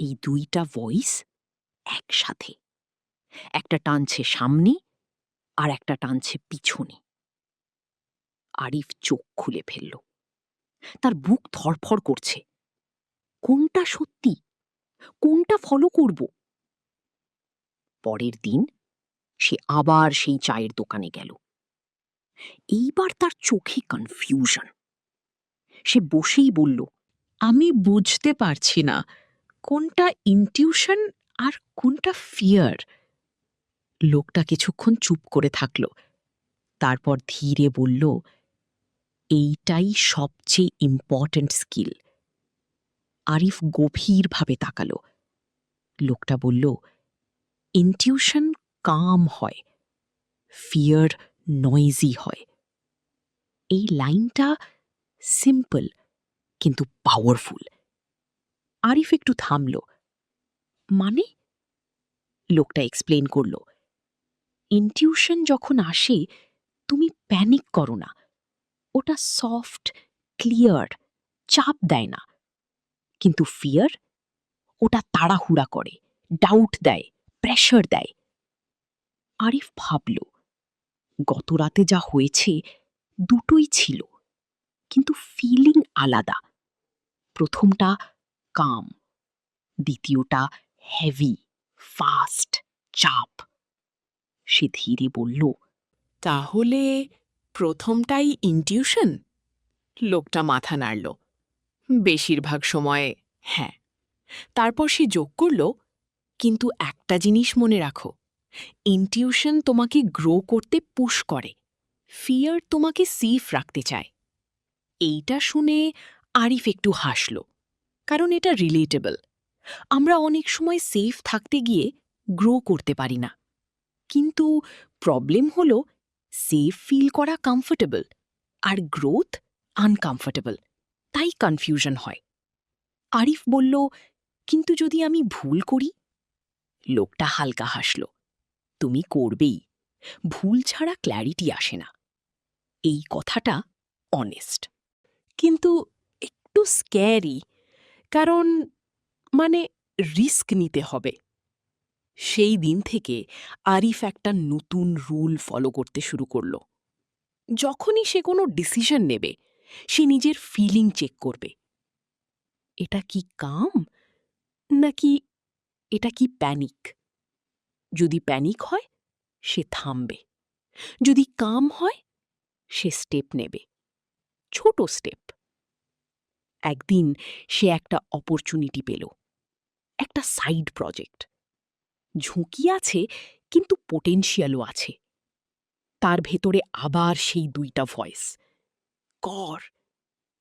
এই দুইটা ভয়েস একসাথে, একটা টানছে সামনে আর একটা টানছে পিছনে। আরিফ চোখ খুলে ফেলল, তার বুক ধড়ফড় করছে। কোনটা সত্যি, কোনটা ফলো করব? পরের দিন সে আবার সেই চায়ের দোকানে গেল। এইবার তার চোখে কনফিউশন। সে বসেই বলল, আমি বুঝতে পারছি না কোনটা ইনটিউশন আর কোনটা ফিয়ার। লোকটা কিছুক্ষণ চুপ করে থাকল, তারপর ধীরে বলল, এইটাই সবচেয়ে ইম্পর্ট্যান্ট স্কিল। আরিফ গভীরভাবে তাকালো। লোকটা বলল, ইনটিউশন কাম হয়, ফিয়ার নয়েজি হয়। এই লাইনটা সিম্পল কিন্তু পাওয়ারফুল। আরিফ একটু থামল। মানে? লোকটা এক্সপ্লেন করল, ইনটিউশন যখন আসে তুমি প্যানিক করো না, ওটা সফট, ক্লিয়ার, চাপ দেয় না। কিন্তু ফিয়ার, ওটা তাড়াহুড়া করে, ডাউট দেয়, প্রেশার দেয়। আরিফ ভাবল, গত রাতে যা হয়েছে দুটোই ছিল, কিন্তু ফিলিং আলাদা। প্রথমটা কাম, দ্বিতীয়টা হেভি, ফাস্ট, চাপ। সে ধীরে বলল, তাহলে প্রথমটাই ইনটিউশন? লোকটা মাথা নাড়ল, বেশিরভাগ সময়ে হ্যাঁ। তারপর সে যোগ করল, কিন্তু একটা জিনিস মনে রাখো, ইনটিউশন তোমাকে গ্রো করতে পুশ করে, ফিয়ার তোমাকে সেফ রাখতে চায়। এইটা শুনে আরিফ একটু হাসল, কারণ এটা রিলেটেবল। আমরা অনেক সময় সেফ থাকতে গিয়ে গ্রো করতে পারি না। কিন্তু প্রবলেম হল সেফ ফিল করা কমফোর্টেবল আর গ্রোথ আনকমফোর্টেবল, তাই কনফিউশন হয়। আরিফ বলল, কিন্তু যদি আমি ভুল করি? লোকটা হালকা হাসল, তুমি করবেই, ভুল ছাড়া ক্ল্যারিটি আসে না। এই কথাটা অনেস্ট, কিন্তু একটু স্ক্যারি, কারণ রিস্ক নিতে হবে। সেই দিন থেকে আরিফ একটা নতুন রুল ফলো করতে শুরু করল। যখনই সে কোনো ডিসিশন নেবে, সে নিজের ফিলিং চেক করবে। এটা কি কাম, নাকি এটা কি প্যানিক? যদি প্যানিক হয়, সে থামবে। যদি কাম হয়, সে স্টেপ নেবে, ছোট স্টেপ। একদিন সে একটা অপরচুনিটি পেল, একটা সাইড প্রজেক্ট। ঝুঁকি আছে, কিন্তু পোটেনশিয়ালও আছে। তার ভেতরে আবার সেই দুইটা ভয়েস, কর,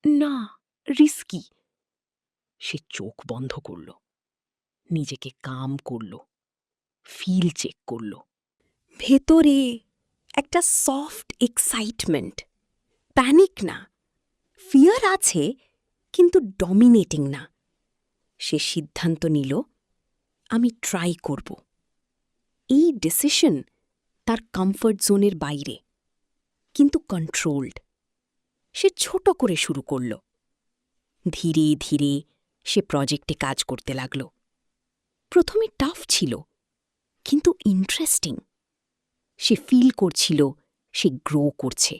না, রিস্কি। সে চোখ বন্ধ করল, নিজেকে কাম করল, ফিল চেক করল। ভেতরে একটা সফট এক্সাইটমেন্ট, প্যানিক না, ফিয়ার আছে, কিন্তু ডমিনেটিং না। সে সিদ্ধান্ত নিল, আমি ট্রাই করব। এই ডিসিশন তার কমফর্ট জোনের বাইরে, কিন্তু কন্ট্রোলড। সে ছোট করে শুরু করল। ধীরে ধীরে সে প্রজেক্টে কাজ করতে লাগল। প্রথমে টাফ ছিল, কিন্তু ইন্টারেস্টিং। সে ফিল করছিল সে গ্রো করছে।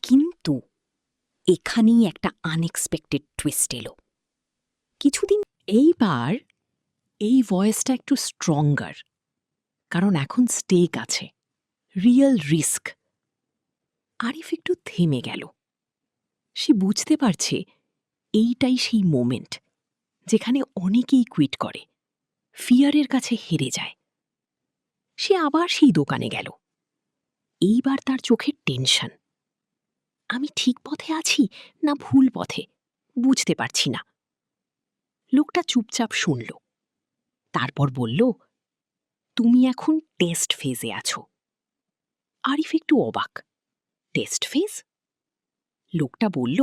কিন্তু এখানেই একটা আনএক্সপেক্টেড টুইস্ট এলো। কিছুদিন এইবার এই ভয়েসটা একটু স্ট্রঙ্গার, কারণ এখন স্টেক আছে, রিয়েল রিস্ক। আরিফ একটু থেমে গেল। সে বুঝতে পারছে এইটাই সেই মোমেন্ট যেখানে অনেকেই কুইট করে, ফিয়ারের কাছে হেরে যায়। সে আবার সেই দোকানে গেল। এইবার তার চোখে টেনশন। আমি ঠিক পথে আছি না ভুল পথে, বুঝতে পারছি না। লোকটা চুপচাপ শুনল, তারপর বলল, তুমি এখন টেস্ট ফেজে আছো। আরিফ একটু অবাক, টেস্ট ফেজ? লোকটা বলল,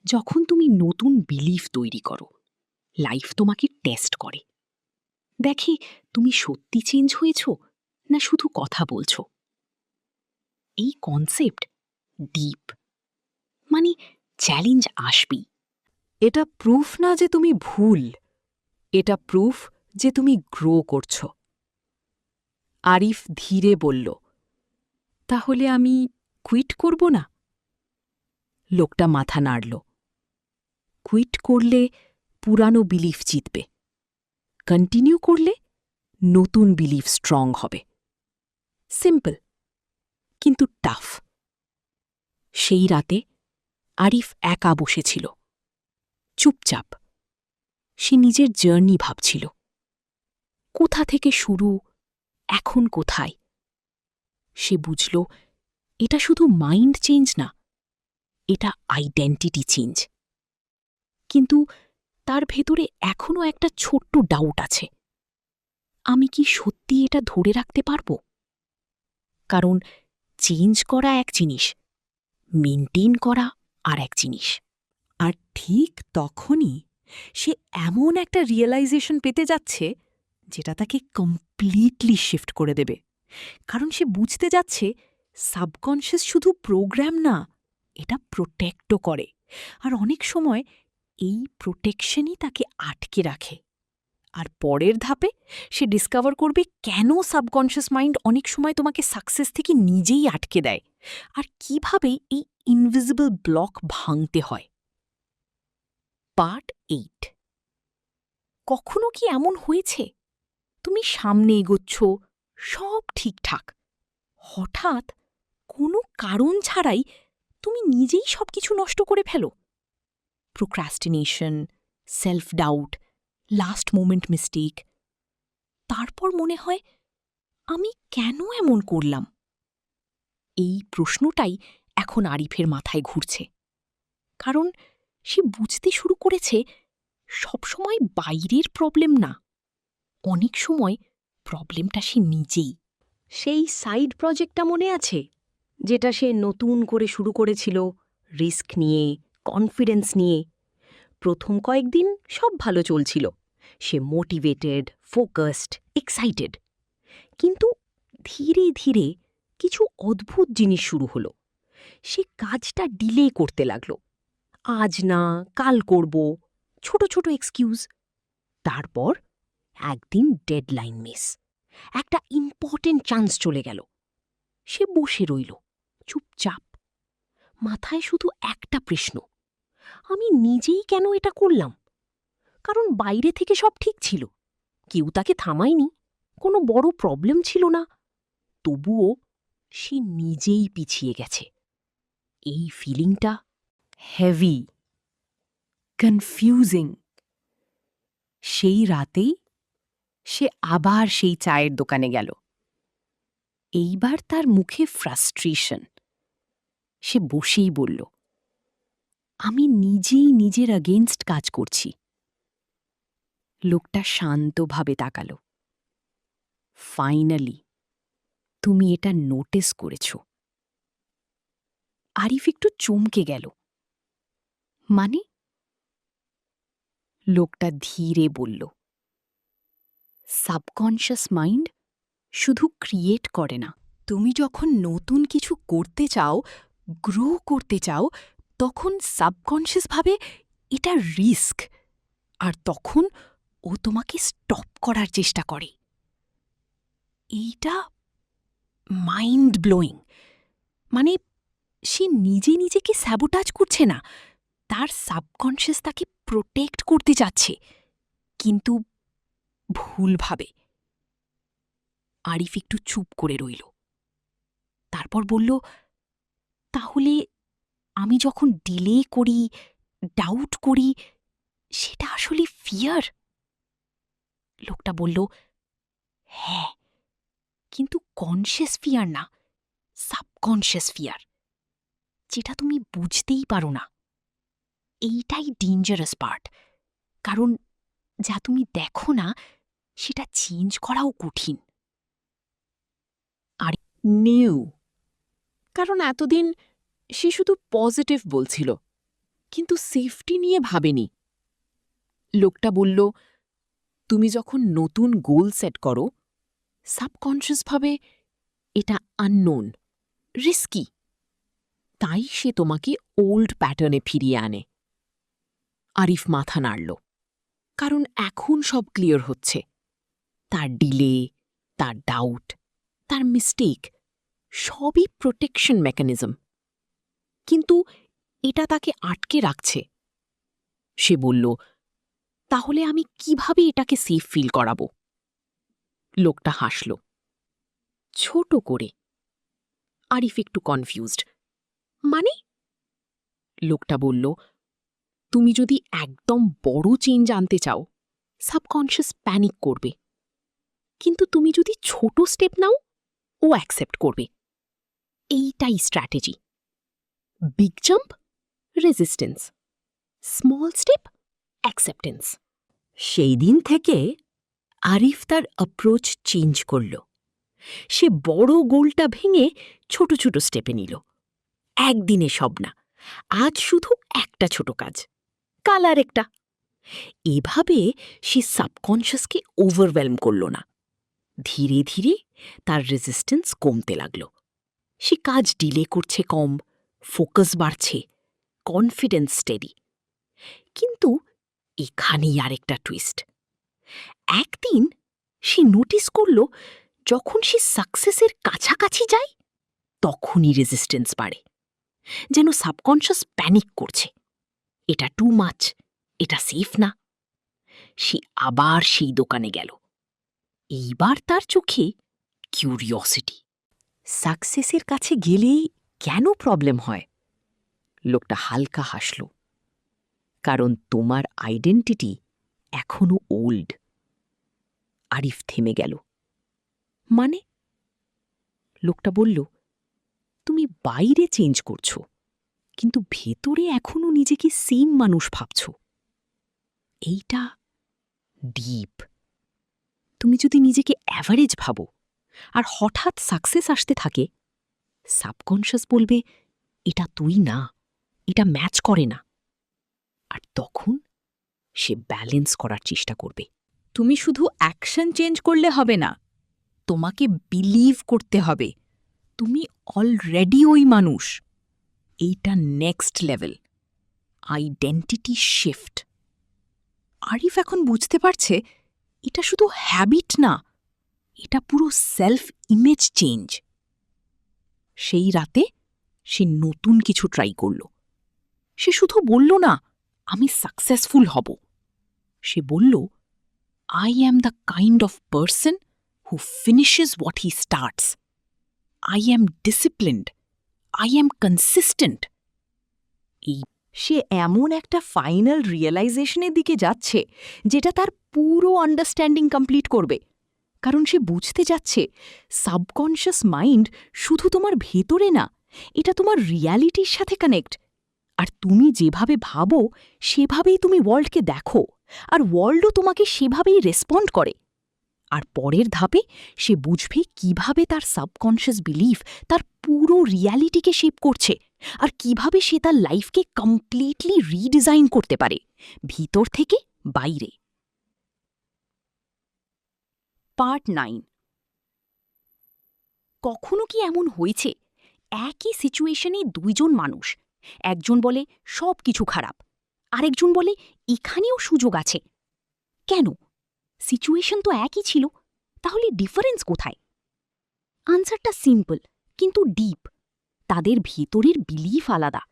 যখন তুমি নতুন বিলিফ তৈরি করো, লাইফ তোমাকে টেস্ট করে, দেখে তুমি সত্যি চেঞ্জ হয়েছ না শুধু কথা বলছ। এই কনসেপ্ট ডিপ, চ্যালেঞ্জ আসবেই। এটা প্রুফ না যে তুমি ভুল, এটা প্রুফ যে তুমি গ্রো করছ। আরিফ ধীরে বলল, তাহলে আমি কুইট করব না? লোকটা মাথা নাড়ল। কুইট করলে পুরানো বিলিফ জিতবে, কন্টিনিউ করলে নতুন বিলিফ স্ট্রং হবে। সিম্পল, কিন্তু টাফ। সেই রাতে আরিফ একা বসেছিল, চুপচাপ। সে নিজের জার্নি ভাবছিল, কোথা থেকে শুরু, এখন কোথায়। সে বুঝল এটা শুধু মাইন্ড চেঞ্জ না, এটা আইডেন্টিটি চেঞ্জ। কিন্তু তার ভেতরে এখনও একটা ছোট্ট ডাউট আছে, আমি কি সত্যি এটা ধরে রাখতে পারব? কারণ চেঞ্জ করা এক জিনিস, মেনটেন করা আর এক জিনিস। আর ঠিক তখনই সে এমন একটা রিয়েলাইজেশন পেতে যাচ্ছে যেটা তাকে কমপ্লিটলি শিফট করে দেবে। কারণ সে বুঝতে যাচ্ছে সাবকনশিয়াস শুধু প্রোগ্রাম না, এটা প্রোটেক্টও করে। আর অনেক সময় এই প্রোটেকশনই তাকে আটকে রাখে। আর পরের ধাপে সে ডিসকভার করবে কেন সাবকনশিয়াস মাইন্ড অনেক সময় তোমাকে সাকসেস থেকে নিজেই আটকে দেয়, আর কিভাবে এই ইনভিজিবল ব্লক ভাঙতে হয়। পার্ট 8। কখনো কি এমন হয়েছে তুমি সামনে এগোচ্ছ, সব ঠিকঠাক, হঠাৎ কোনো কারণ ছাড়াই তুমি নিজেই সবকিছু নষ্ট করে ফেলো? Procrastination, self doubt, last moment mistake. তারপর মনে হয় আমি কেন এমন করলাম? এই প্রশ্নটাই এখন আরিফের মাথায় ঘুরছে, কারণ সে বুঝতে শুরু করেছে সবসময় বাইরের প্রবলেম না, অনেক সময় প্রবলেমটা সে নিজেই। সেই সাইড প্রজেক্টটা মনে আছে, যেটা সে নতুন করে শুরু করেছিল, রিস্ক নিয়ে, কনফিডেন্স নিয়ে? প্রথম কয়েকদিন সব ভালো চলছিল, সে মোটিভেটেড, ফোকাসড, এক্সাইটেড। কিন্তু ধীরে ধীরে কিছু অদ্ভুত জিনিস শুরু হলো। সে কাজটা ডিলে করতে লাগল, আজ না কাল করব, ছোট ছোট এক্সকিউজ। তারপর একদিন ডেডলাইন মিস, একটা ইম্পর্টেন্ট চান্স চলে গেল। সে বসে রইল চুপচাপ, মাথায় শুধু একটা প্রশ্ন, আমি নিজেই কেন এটা করলাম? কারণ বাইরে থেকে সব ঠিক ছিল, কেউ তাকে থামায়নি, কোনো বড় প্রবলেম ছিল না। তবুও সে নিজেই পিছিয়ে গেছে। এই ফিলিংটা হেভি, কনফিউজিং। সেই রাতেই সে আবার সেই চায়ের দোকানে গেল। এইবার তার মুখে ফ্রাস্ট্রেশন। সে বসেই বলল, আমি নিজেই নিজের আগেনস্ট কাজ করছি। লোকটা শান্তভাবে তাকাল। ফাইনালি তুমি এটা নোটিস করেছ। আরিফ একটু চমকে গেল। মানে? লোকটা ধীরে বলল, সাবকনশিয়াস মাইন্ড শুধু ক্রিয়েট করে না। তুমি যখন নতুন কিছু করতে চাও, গ্রো করতে চাও, তখন সাবকনশিয়াস ভাবে এটা রিস্ক, আর তখন ও তোমাকে স্টপ করার চেষ্টা করে। এইটা মাইন্ড ব্লোয়িং। মানে সে নিজে নিজেকে স্যাবোটাজ করছে না, তার সাবকনশিয়াস তাকে প্রোটেক্ট করতে চাচ্ছে, কিন্তু ভুলভাবে। আরিফ একটু চুপ করে রইল, তারপর বলল, তাহলে আমি যখন ডিলে করি, ডাউট করি, সেটা আসলে ফিয়ার? লোকটা বলল, হ্যাঁ, কিন্তু কনশিয়াস ফিয়ার না, সাবকনশিয়াস ফিয়ার, যেটা তুমি বুঝতেই পারো না। এইটাই ডেঞ্জারাস পার্ট, কারণ যা তুমি দেখো না সেটা চেঞ্জ করাও কঠিন। আর নিউ, কারণ এতদিন সে শুধু পজিটিভ বলছিল, কিন্তু সেফটি নিয়ে ভাবেনি। লোকটা বলল, তুমি যখন নতুন গোল সেট করো, সাবকনশিয়াসভাবে এটা আননোন, রিস্কি, তাই সে তোমাকে ওল্ড প্যাটার্নে ফিরিয়ে আনে। আরিফ মাথা নাড়ল, কারণ এখন সব ক্লিয়ার হচ্ছে। তার ডিলে, তার ডাউট, তার মিস্টেক সবই প্রোটেকশন মেকানিজম, কিন্তু এটা তাকে আটকে রাখছে। সে বলল, তাহলে আমি কিভাবে এটাকে সেফ ফিল করাবো? লোকটা হাসল, ছোট করে। আরিফ একটু কনফিউজড। মানে? লোকটা বলল, তুমি যদি একদম বড় চেঞ্জ আনতে চাও, সাবকনশিয়াস প্যানিক করবে, কিন্তু তুমি যদি ছোট স্টেপ নাও, ও অ্যাকসেপ্ট করবে। এইটাই strategy. Big jump, resistance; small step, acceptance. সেই দিন থেকে আরিফ তার অ্যাপ্রোচ চেঞ্জ করল। সে বড় গোলটা ভেঙে ছোট ছোট স্টেপে নিল। একদিনে সব না, আজ শুধু একটা ছোট কাজ, কাল আর একটা। এভাবে সে সাবকনশিয়াসকে ওভারওয়েলম করল না। ধীরে ধীরে তার রেজিস্ট্যান্স কমতে লাগল। সে কাজ ডিলে করছে কম, ফোকাস বাড়ছে, কনফিডেন্স স্টেডি। কিন্তু এখানেই আরেকটা টুইস্ট। একদিন সে নোটিস করল, যখন সে সাকসেসের কাছাকাছি যায়, তখনই রেজিস্ট্যান্স বাড়ে, যেন সাবকনশিয়াস প্যানিক করছে, এটা টু মাচ, এটা সেফ না। সে আবার সেই দোকানে গেল। এইবার তার চোখে কিউরিওসিটি। সাকসেসের কাছে গেলেই কেন প্রবলেম হয়? লোকটা হালকা হাসল, কারণ তোমার আইডেন্টিটি এখনো ওল্ড। আরিফ থেমে গেল। মানে? লোকটা বলল, তুমি বাইরে চেঞ্জ করছো, কিন্তু ভেতরে এখনো নিজেকে সেম মানুষ ভাবছ। এইটা ডিপ। তুমি যদি নিজেকে অ্যাভারেজ ভাবো আর হঠাৎ সাকসেস আসতে থাকে, সাবকনশাস বলবে এটা তুই না, এটা ম্যাচ করে না। আর তখন সে ব্যালেন্স করার চেষ্টা করবে। তুমি শুধু অ্যাকশন চেঞ্জ করলে হবে না, তোমাকে বিলিভ করতে হবে তুমি অলরেডি ওই মানুষ। এইটা next level, identity shift. Arif এখন বুঝতে পারছে এটা শুধু হ্যাবিট না, এটা পুরো সেলফ ইমেজ চেঞ্জ। সেই রাতে সে নতুন কিছু ট্রাই করল। সে শুধু বলল না আমি সাকসেসফুল হব, সে বলল I am the kind of person who finishes what he starts. I am disciplined. I am consistent. সে এমন একটা ফাইনাল রিয়েলাইজেশনের দিকে যাচ্ছে যেটা তার পুরো আন্ডারস্ট্যান্ডিং কমপ্লিট করবে। কারণ সে বুঝতে যাচ্ছে সাবকনশাস মাইন্ড শুধু তোমার ভেতরে না, এটা তোমার রিয়ালিটির সাথে কানেক্ট। আর তুমি যেভাবে ভাবো সেভাবেই তুমি ওয়ার্ল্ডকে দেখো, আর ওয়ার্ল্ডও তোমাকে সেভাবেই রেসপন্ড করে। আর পরের ধাপে সে বুঝবে কিভাবে তার সাবকনশাস বিলিফ তার পুরো রিয়ালিটিকে শেপ করছে, আর কিভাবে সে তার লাইফকে কমপ্লিটলি রিডিজাইন করতে পারে, ভিতর থেকে বাইরে। পার্ট 9। কখনো কি এমন হয়েছে একই সিচুয়েশনে দুইজন মানুষ, একজন বলে সব কিছু খারাপ, আরেকজন বলে এখানেও সুযোগ আছে? কেন? সিচুয়েশন তো একই ছিল, তাহলে ডিফারেন্স কোথায়? আনসারটা সিম্পল কিন্তু ডিপ। তাদের ভিতরের বিলিফ আলাদা।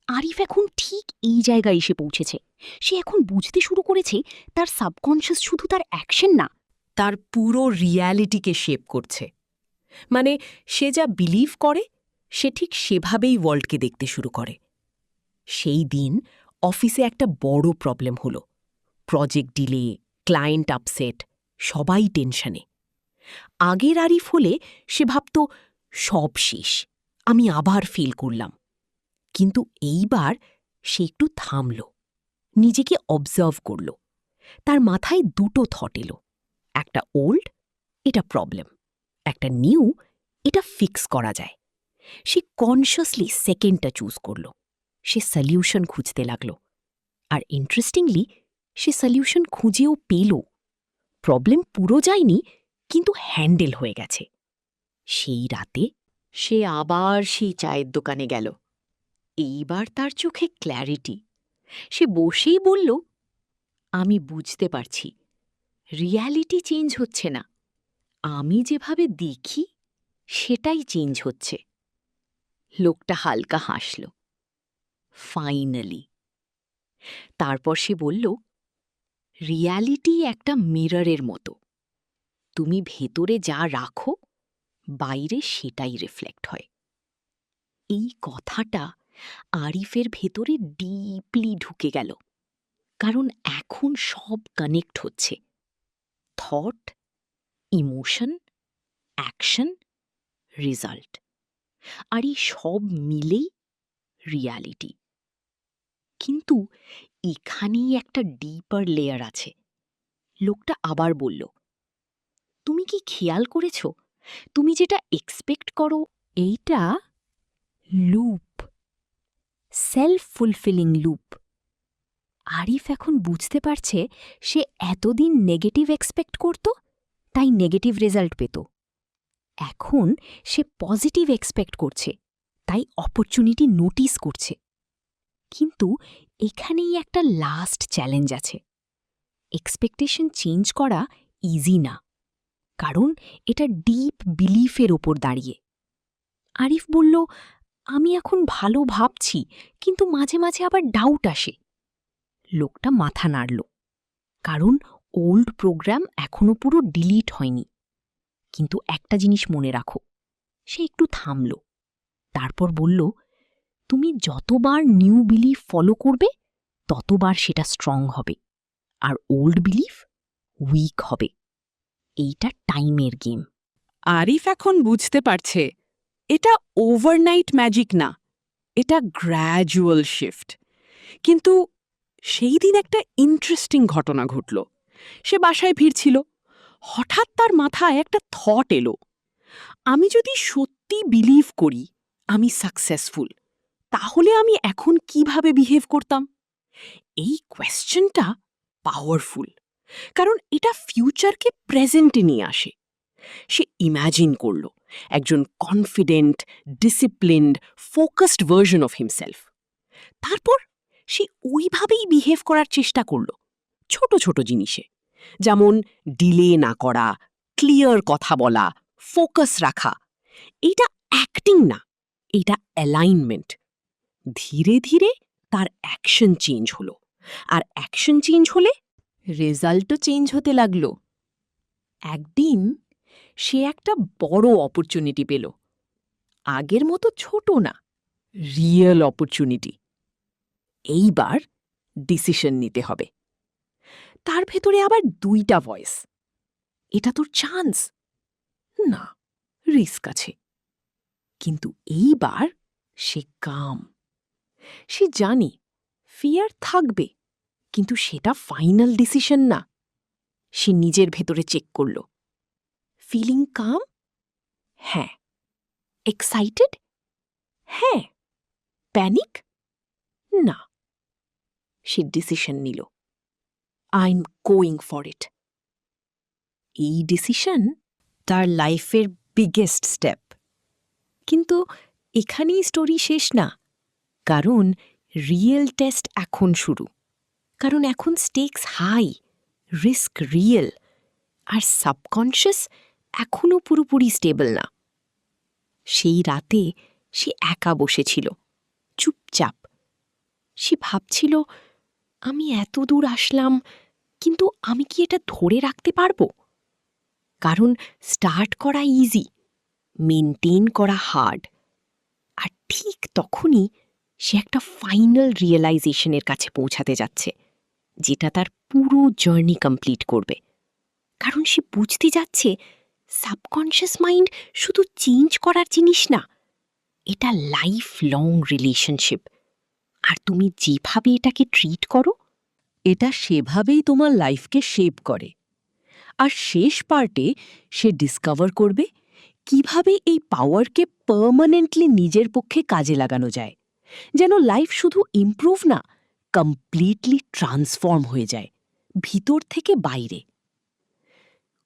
আরিফ এখন ঠিক এই জায়গায় এসে পৌঁছেছে। সে এখন বুঝতে শুরু করেছে তার সাবকনশাস শুধু তার অ্যাকশন না, তার পুরো রিয়ালিটিকে শেপ করছে। মানে সে যা বিলিভ করে সে ঠিক সেভাবেই ওয়ার্ল্ডকে দেখতে শুরু করে। সেই দিন অফিসে একটা বড় প্রবলেম হলো। প্রজেক্ট ডিলে, ক্লায়েন্ট আপসেট, সবাই টেনশনে। আগের আরিফ হলে সে ভাবত সব শেষ, আমি আবার ফেল করলাম। কিন্তু এইবার সে একটু থামল, নিজেকে অবজার্ভ করল। তার মাথায় দুটো থট এলো, একটা ওল্ড, এটা প্রবলেম, একটা নিউ, এটা ফিক্স করা যায়। সে কনশাসলি সেকেন্ডটা চুজ করল। সে সলিউশন খুঁজতে লাগল। আর ইন্টারেস্টিংলি সে সলিউশন খুঁজেও পেল। প্রবলেম পুরো যায়নি, কিন্তু হ্যান্ডেল হয়ে গেছে। সেই রাতে সে আবার সেই চায়ের দোকানে গেল। এইবার তার চোখে ক্ল্যারিটি। সে বসেই বলল, আমি বুঝতে পারছি রিয়ালিটি চেঞ্জ হচ্ছে না, আমি যেভাবে দেখি সেটাই চেঞ্জ হচ্ছে। লোকটা হালকা হাসল। ফাইনালি। তারপর সে বলল, রিয়ালিটি একটা মিররের মতো। তুমি ভেতরে যা রাখো বাইরে সেটাই রিফ্লেক্ট হয়। এই কথাটা আরিফের ভেতরে ডিপলি ঢুকে গেল। কারণ এখন সব কানেক্ট হচ্ছে, থট, ইমোশন, অ্যাকশন, রেজাল্ট। আর এই সব মিলেই রিয়ালিটি। কিন্তু এখানেই একটা ডিপার লেয়ার আছে। লোকটা আবার বলল, তুমি কি খেয়াল করেছ তুমি যেটা এক্সপেক্ট করো এইটা loop, self fulfilling loop. Arif এখন বুঝতে পারছে সে এতদিন নেগেটিভ এক্সপেক্ট করত, তাই নেগেটিভ রেজাল্ট পেত। এখন সে পজিটিভ এক্সপেক্ট করছে, তাই অপরচুনিটি নোটিস করছে। কিন্তু এখানেই একটা লাস্ট চ্যালেঞ্জ আছে। এক্সপেকটেশন চেঞ্জ করা ইজি না, কারণ এটা ডিপ বিলিফের ওপর দাঁড়িয়ে। আরিফ বলল, আমি এখন ভালো ভাবছি, কিন্তু মাঝে মাঝে আবার ডাউট আসে। লোকটা মাথা নাড়ল, কারণ ওল্ড প্রোগ্রাম এখনো পুরো ডিলিট হয়নি। কিন্তু একটা জিনিস মনে রাখো। সে একটু থামল, তারপর বলল, তুমি যতবার নিউ বিলিফ ফলো করবে ততবার সেটা স্ট্রং হবে, আর ওল্ড বিলিফ উইক হবে। এইটা টাইমের গেম। আরিফ এখন বুঝতে পারছে এটা ওভারনাইট ম্যাজিক না, এটা গ্র্যাজুয়াল শিফট। কিন্তু সেই দিন একটা ইন্টারেস্টিং ঘটনা ঘটল। সে বাসায় ফিরছিল, হঠাৎ তার মাথায় একটা থট এলো, আমি যদি সত্যি বিলিভ করি আমি সাকসেসফুল, তাহলে আমি এখন কিভাবে বিহেভ করতাম? এই কোয়েশ্চেনটা পাওয়ারফুল, কারণ এটা ফিউচারকে প্রেজেন্টে নিয়ে আসে। সে ইম্যাজিন করল একজন confident, disciplined, focused version of himself. তারপর সে ওইভাবেই বিহেভ করার চেষ্টা করল, ছোট ছোট জিনিসে, যেমন ডিলে না করা, ক্লিয়ার কথা বলা, ফোকাস রাখা। এটা অ্যাক্টিং না, এটা অ্যালাইনমেন্ট। ধীরে ধীরে তার অ্যাকশন চেঞ্জ হলো, আর অ্যাকশন চেঞ্জ হলে রেজাল্টও চেঞ্জ হতে লাগল। একদিন সে একটা বড় অপরচুনিটি পেল, আগের মতো ছোট না, রিয়েল অপরচুনিটি। এইবার ডিসিশন নিতে হবে। তার ভেতরে আবার দুইটা ভয়েস, এটা তোর চান্স, না রিস্ক আছে। কিন্তু এইবার সে কাম। সে জানে ফিয়ার থাকবে, কিন্তু সেটা ফাইনাল ডিসিশন না। সে নিজের ভেতরে চেক করল, ফিলিং কাম? হ্যাঁ। এক্সাইটেড? হ্যাঁ। প্যানিক? না। সে ডিসিশন নিল, I am going for it. এই ডিসিশন তার লাইফের বিগেস্ট স্টেপ। কিন্তু এখানেই স্টোরি শেষ না, কারণ রিয়েল টেস্ট এখন শুরু। কারণ এখন স্টেকস হাই, রিস্ক রিয়েল, আর সাবকনশিয়াস এখনও পুরোপুরি স্টেবল না। সেই রাতে সে একা বসেছিল, চুপচাপ। সে ভাবছিল, আমি এত দূর আসলাম, কিন্তু আমি কি এটা ধরে রাখতে পারব? কারণ স্টার্ট করা ইজি, মেনটেন করা হার্ড। আর ঠিক তখনই সে একটা ফাইনাল রিয়েলাইজেশনের কাছে পৌঁছাতে যাচ্ছে, যেটা তার পুরো জার্নি কমপ্লিট করবে। কারণ সে বুঝতে যাচ্ছে সাবকনশিয়াস মাইন্ড শুধু চেঞ্জ করার জিনিস না, এটা লাইফ লং রিলেশনশিপ। আর তুমি যেভাবে এটাকে ট্রিট করো, এটা সেভাবেই তোমার লাইফকে শেপ করে। আর শেষ পার্টে সে ডিসকভার করবে কিভাবে এই পাওয়ারকে পার্মানেন্টলি নিজের পক্ষে কাজে লাগানো যায়, যেন লাইফ শুধু ইমপ্রুভ না, কমপ্লিটলি ট্রান্সফর্ম হয়ে যায়, ভিতর থেকে বাইরে।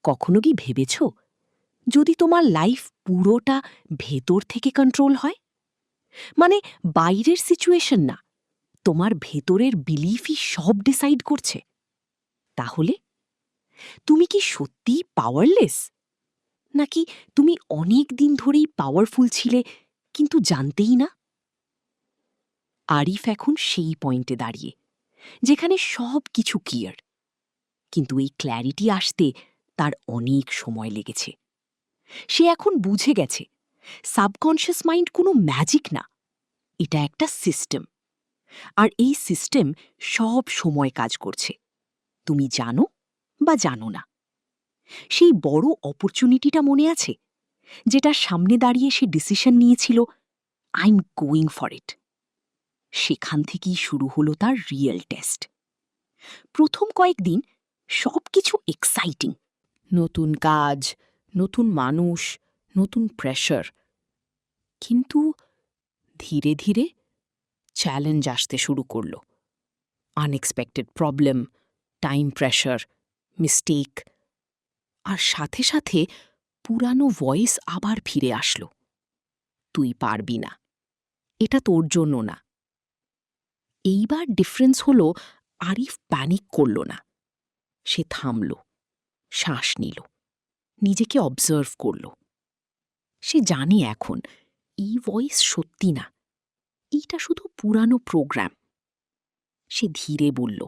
কখনো কি ভেবেছ, যদি তোমার লাইফ পুরোটা ভেতর থেকে কন্ট্রোল হয়? মানে বাইরের সিচুয়েশন না, তোমার ভেতরের বিলিফই সব ডিসাইড করছে, তাহলে তুমি কি সত্যিই পাওয়ারলেস? নাকি তুমি অনেক দিন ধরেই পাওয়ারফুল ছিলে, কিন্তু জানতেই না? আরিফ এখন সেই পয়েন্টে দাঁড়িয়ে, যেখানে সব কিছু ক্লিয়ার, কিন্তু এই ক্ল্যারিটি আসতে তার অনেক সময় লেগেছে। সে এখন বুঝে গেছে সাবকনশিয়াস মাইন্ড কোনো ম্যাজিক না, এটা একটা সিস্টেম। আর এই সিস্টেম সব সময় কাজ করছে, তুমি জানো বা জানো না। সেই বড় অপরচুনিটিটা মনে আছে, যেটা সামনে দাঁড়িয়ে সে ডিসিশন নিয়েছিল, I am going for it? সেখান থেকেই শুরু হলো তার রিয়েল টেস্ট। প্রথম কয়েকদিন সব কিছু এক্সাইটিং, নতুন কাজ, নতুন মানুষ, নতুন প্রেশার। কিন্তু ধীরে ধীরে চ্যালেঞ্জ আসতে শুরু করল, unexpected problem, time pressure, mistake. আর সাথে সাথে পুরানো ভয়েস আবার ফিরে আসলো, তুই পারবি না, এটা তোর জন্য না। এইবার ডিফারেন্স হলো, আরিফ প্যানিক করল না। সে থামল, শ্বাস নিল, নিজেকে অবজার্ভ করল। সে জানে এখন এই ভয়েস সত্যি না, এইটা শুধু পুরানো প্রোগ্রাম। সে ধীরে বলল,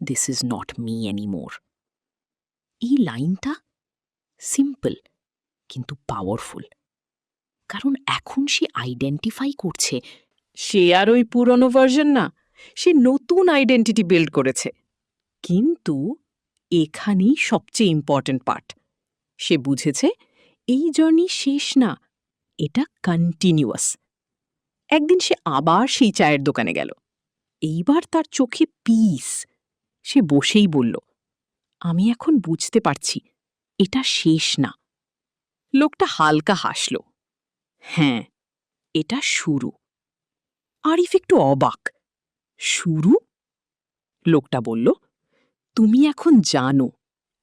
this is not me anymore. এই লাইনটা সিম্পল কিন্তু পাওয়ারফুল, কারণ এখন সে আইডেন্টিফাই করছে সে আর ওই পুরনো ভার্জন না, সে নতুন আইডেন্টিটি বিল্ড করেছে। কিন্তু এখানেই সবচেয়ে ইম্পর্ট্যান্ট পার্ট, সে বুঝেছে এই জার্নি শেষ না, এটা কন্টিনিউয়াস। একদিন সে আবার সেই চায়ের দোকানে গেল। এইবার তার চোখে পিস। সে বসেই বলল, আমি এখন বুঝতে পারছি এটা শেষ না। লোকটা হালকা হাসল। হ্যাঁ, এটা শুরু। আরিফ একটু অবাক। শুরু? লোকটা বলল, তুমি এখন জানো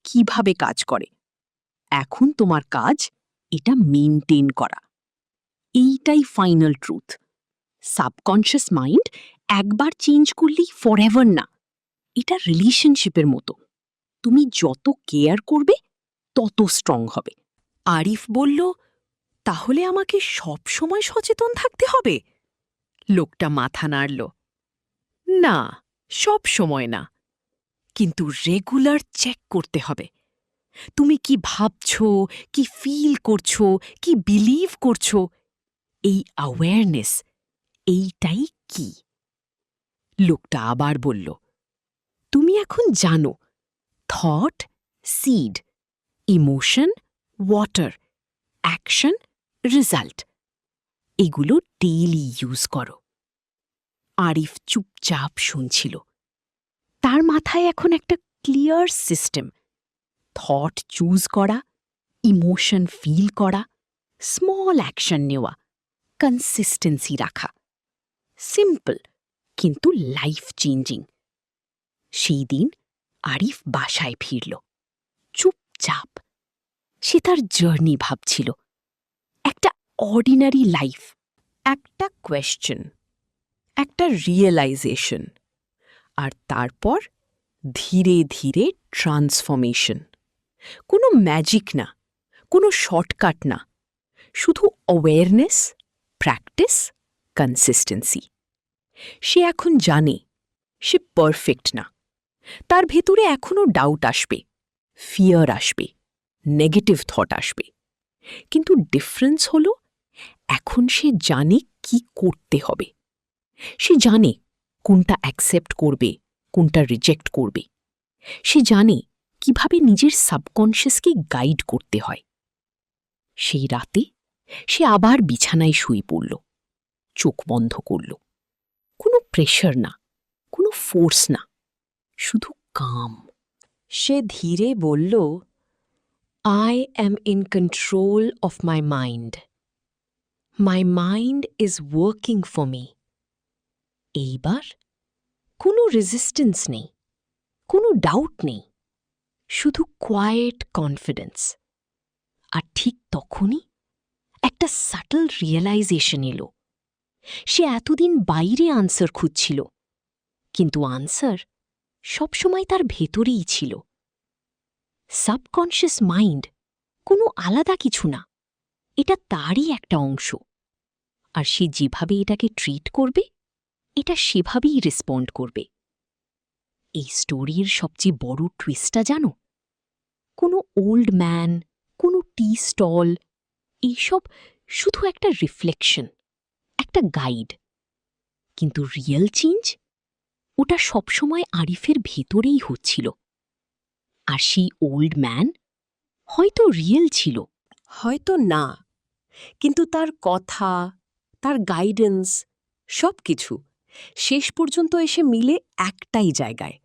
কিভাবে কাজ করে। এখন তোমার কাজ এটা মেনটেন করা। এইটাই ফাইনাল ট্রুথ। সাবকনশিয়াস মাইন্ড একবার চেঞ্জ করলেই ফরএভার না। এটা রিলেশনশিপের মতো। তুমি যত কেয়ার করবে তত স্ট্রং হবে। আরিফ বলল, তাহলে আমাকে সব সময় সচেতন থাকতে হবে? লোকটা মাথা নাড়ল। না, সব সময় না, কিন্তু রেগুলার চেক করতে হবে। তুমি কি ভাবছো, কি ফিল করছো, কি বিলিভ করছো, এই অ্যাওয়ারনেস, এইটাই কি। লোকটা আবার বলল, তুমি এখন জানো thought seed, emotion water, action result. এগুলো ডেইলি ইউজ করো। আরিফ চুপচাপ শুনছিল। তার মাথায় এখন একটা ক্লিয়ার সিস্টেম। থট চুজ করা, ইমোশন ফিল করা, স্মল অ্যাকশন নেওয়া, কনসিস্টেন্সি রাখা। সিম্পল, কিন্তু লাইফ চেঞ্জিং। সেই দিন আরিফ বাসায় ফিরল, চুপচাপ। সে তার জার্নি ভাবছিল। একটা অর্ডিনারি লাইফ, একটা কোয়েশ্চেন, একটা রিয়েলাইজেশন, আর তারপর ধীরে ধীরে ট্রান্সফরমেশন। কোনো ম্যাজিক না, কোনো শর্টকাট না, শুধু অ্যাওয়ারনেস, প্র্যাকটিস, কনসিস্টেন্সি। সে এখন জানে সে পারফেক্ট না। তার ভেতরে এখনও ডাউট আসবে, ফিয়ার আসবে, নেগেটিভ থট আসবে। কিন্তু ডিফারেন্স হল, এখন সে জানে কি করতে হবে। সে জানে কোনটা অ্যাকসেপ্ট করবে, কোনটা রিজেক্ট করবে। সে জানে কিভাবে নিজের সাবকনশিয়াসকে গাইড করতে হয়। সেই রাতে সে আবার বিছানায় শুয়ে পড়ল, চোখ বন্ধ করল। কোনো প্রেশার না, কোনো ফোর্স না, শুধু কাম। সে ধীরে বলল, I am in control of my mind. My mind is working for me. এইবার কোনো রেজিস্ট্যান্স নেই, কোনো ডাউট নেই, শুধু কোয়ায়েট কনফিডেন্স। আর ঠিক তখনই একটা সাটল রিয়েলাইজেশন এলো। সে এতদিন বাইরে আনসার খুঁজছিল, কিন্তু আনসার সবসময় তার ভেতরেই ছিল। সাবকনশিয়াস মাইন্ড কোনো আলাদা কিছু না, এটা তারই একটা অংশ। আর সে যেভাবে এটাকে ট্রিট করবে, এটা সেভাবেই রেসপন্ড করবে। এই স্টোরির সবচেয়ে বড় টুইস্টটা জানো? কোনো ওল্ড ম্যান, কোনো টি স্টল, এইসব শুধু একটা রিফ্লেকশন, একটা গাইড। কিন্তু রিয়েল চেঞ্জ, ওটা সবসময় আরিফের ভেতরেই হচ্ছিল। আর সেই ওল্ড ম্যান হয়তো রিয়েল ছিল, হয়তো না, কিন্তু তার কথা, তার গাইডেন্স, সব কিছু শেষ পর্যন্ত এসে মিলে একটাই জায়গায়,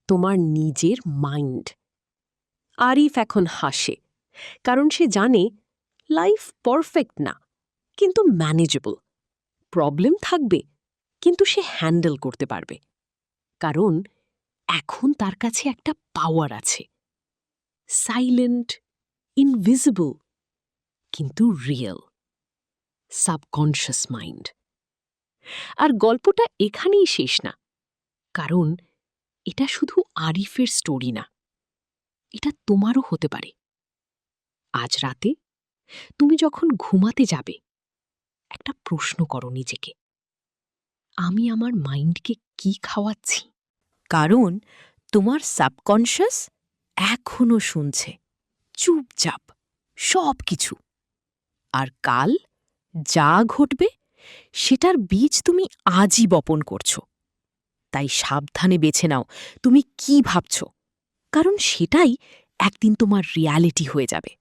তোমার নিজের মাইন্ড। আরিফ এখন হাসে, কারণ সে জানে লাইফ পারফেক্ট না, কিন্তু ম্যানেজেবল। প্রবলেম থাকবে, কিন্তু সে হ্যান্ডেল করতে পারবে। কারণ এখন তার কাছে একটা পাওয়ার আছে, সাইলেন্ট, ইনভিজিবল, কিন্তু রিয়েল, সাবকনশিয়াস মাইন্ড। আর গল্পটা এখানেই শেষ না, কারণ এটা শুধু আরিফের স্টোরি না, এটা তোমারও হতে পারে। আজ রাতে তুমি যখন ঘুমাতে যাবে, একটা প্রশ্ন করো নিজেকে, আমি আমার মাইন্ডকে কি খাওয়াচ্ছি? কারণ তোমার সাবকনশিয়াস এখনও শুনছে, চুপচাপ, সব কিছু। আর কাল যা ঘটবে, সেটার বীজ তুমি আজই বপন করছো। তাই সাবধানে বেছে নাও তুমি কি ভাবছ, কারণ সেটাই একদিন তোমার রিয়ালিটি হয়ে যাবে।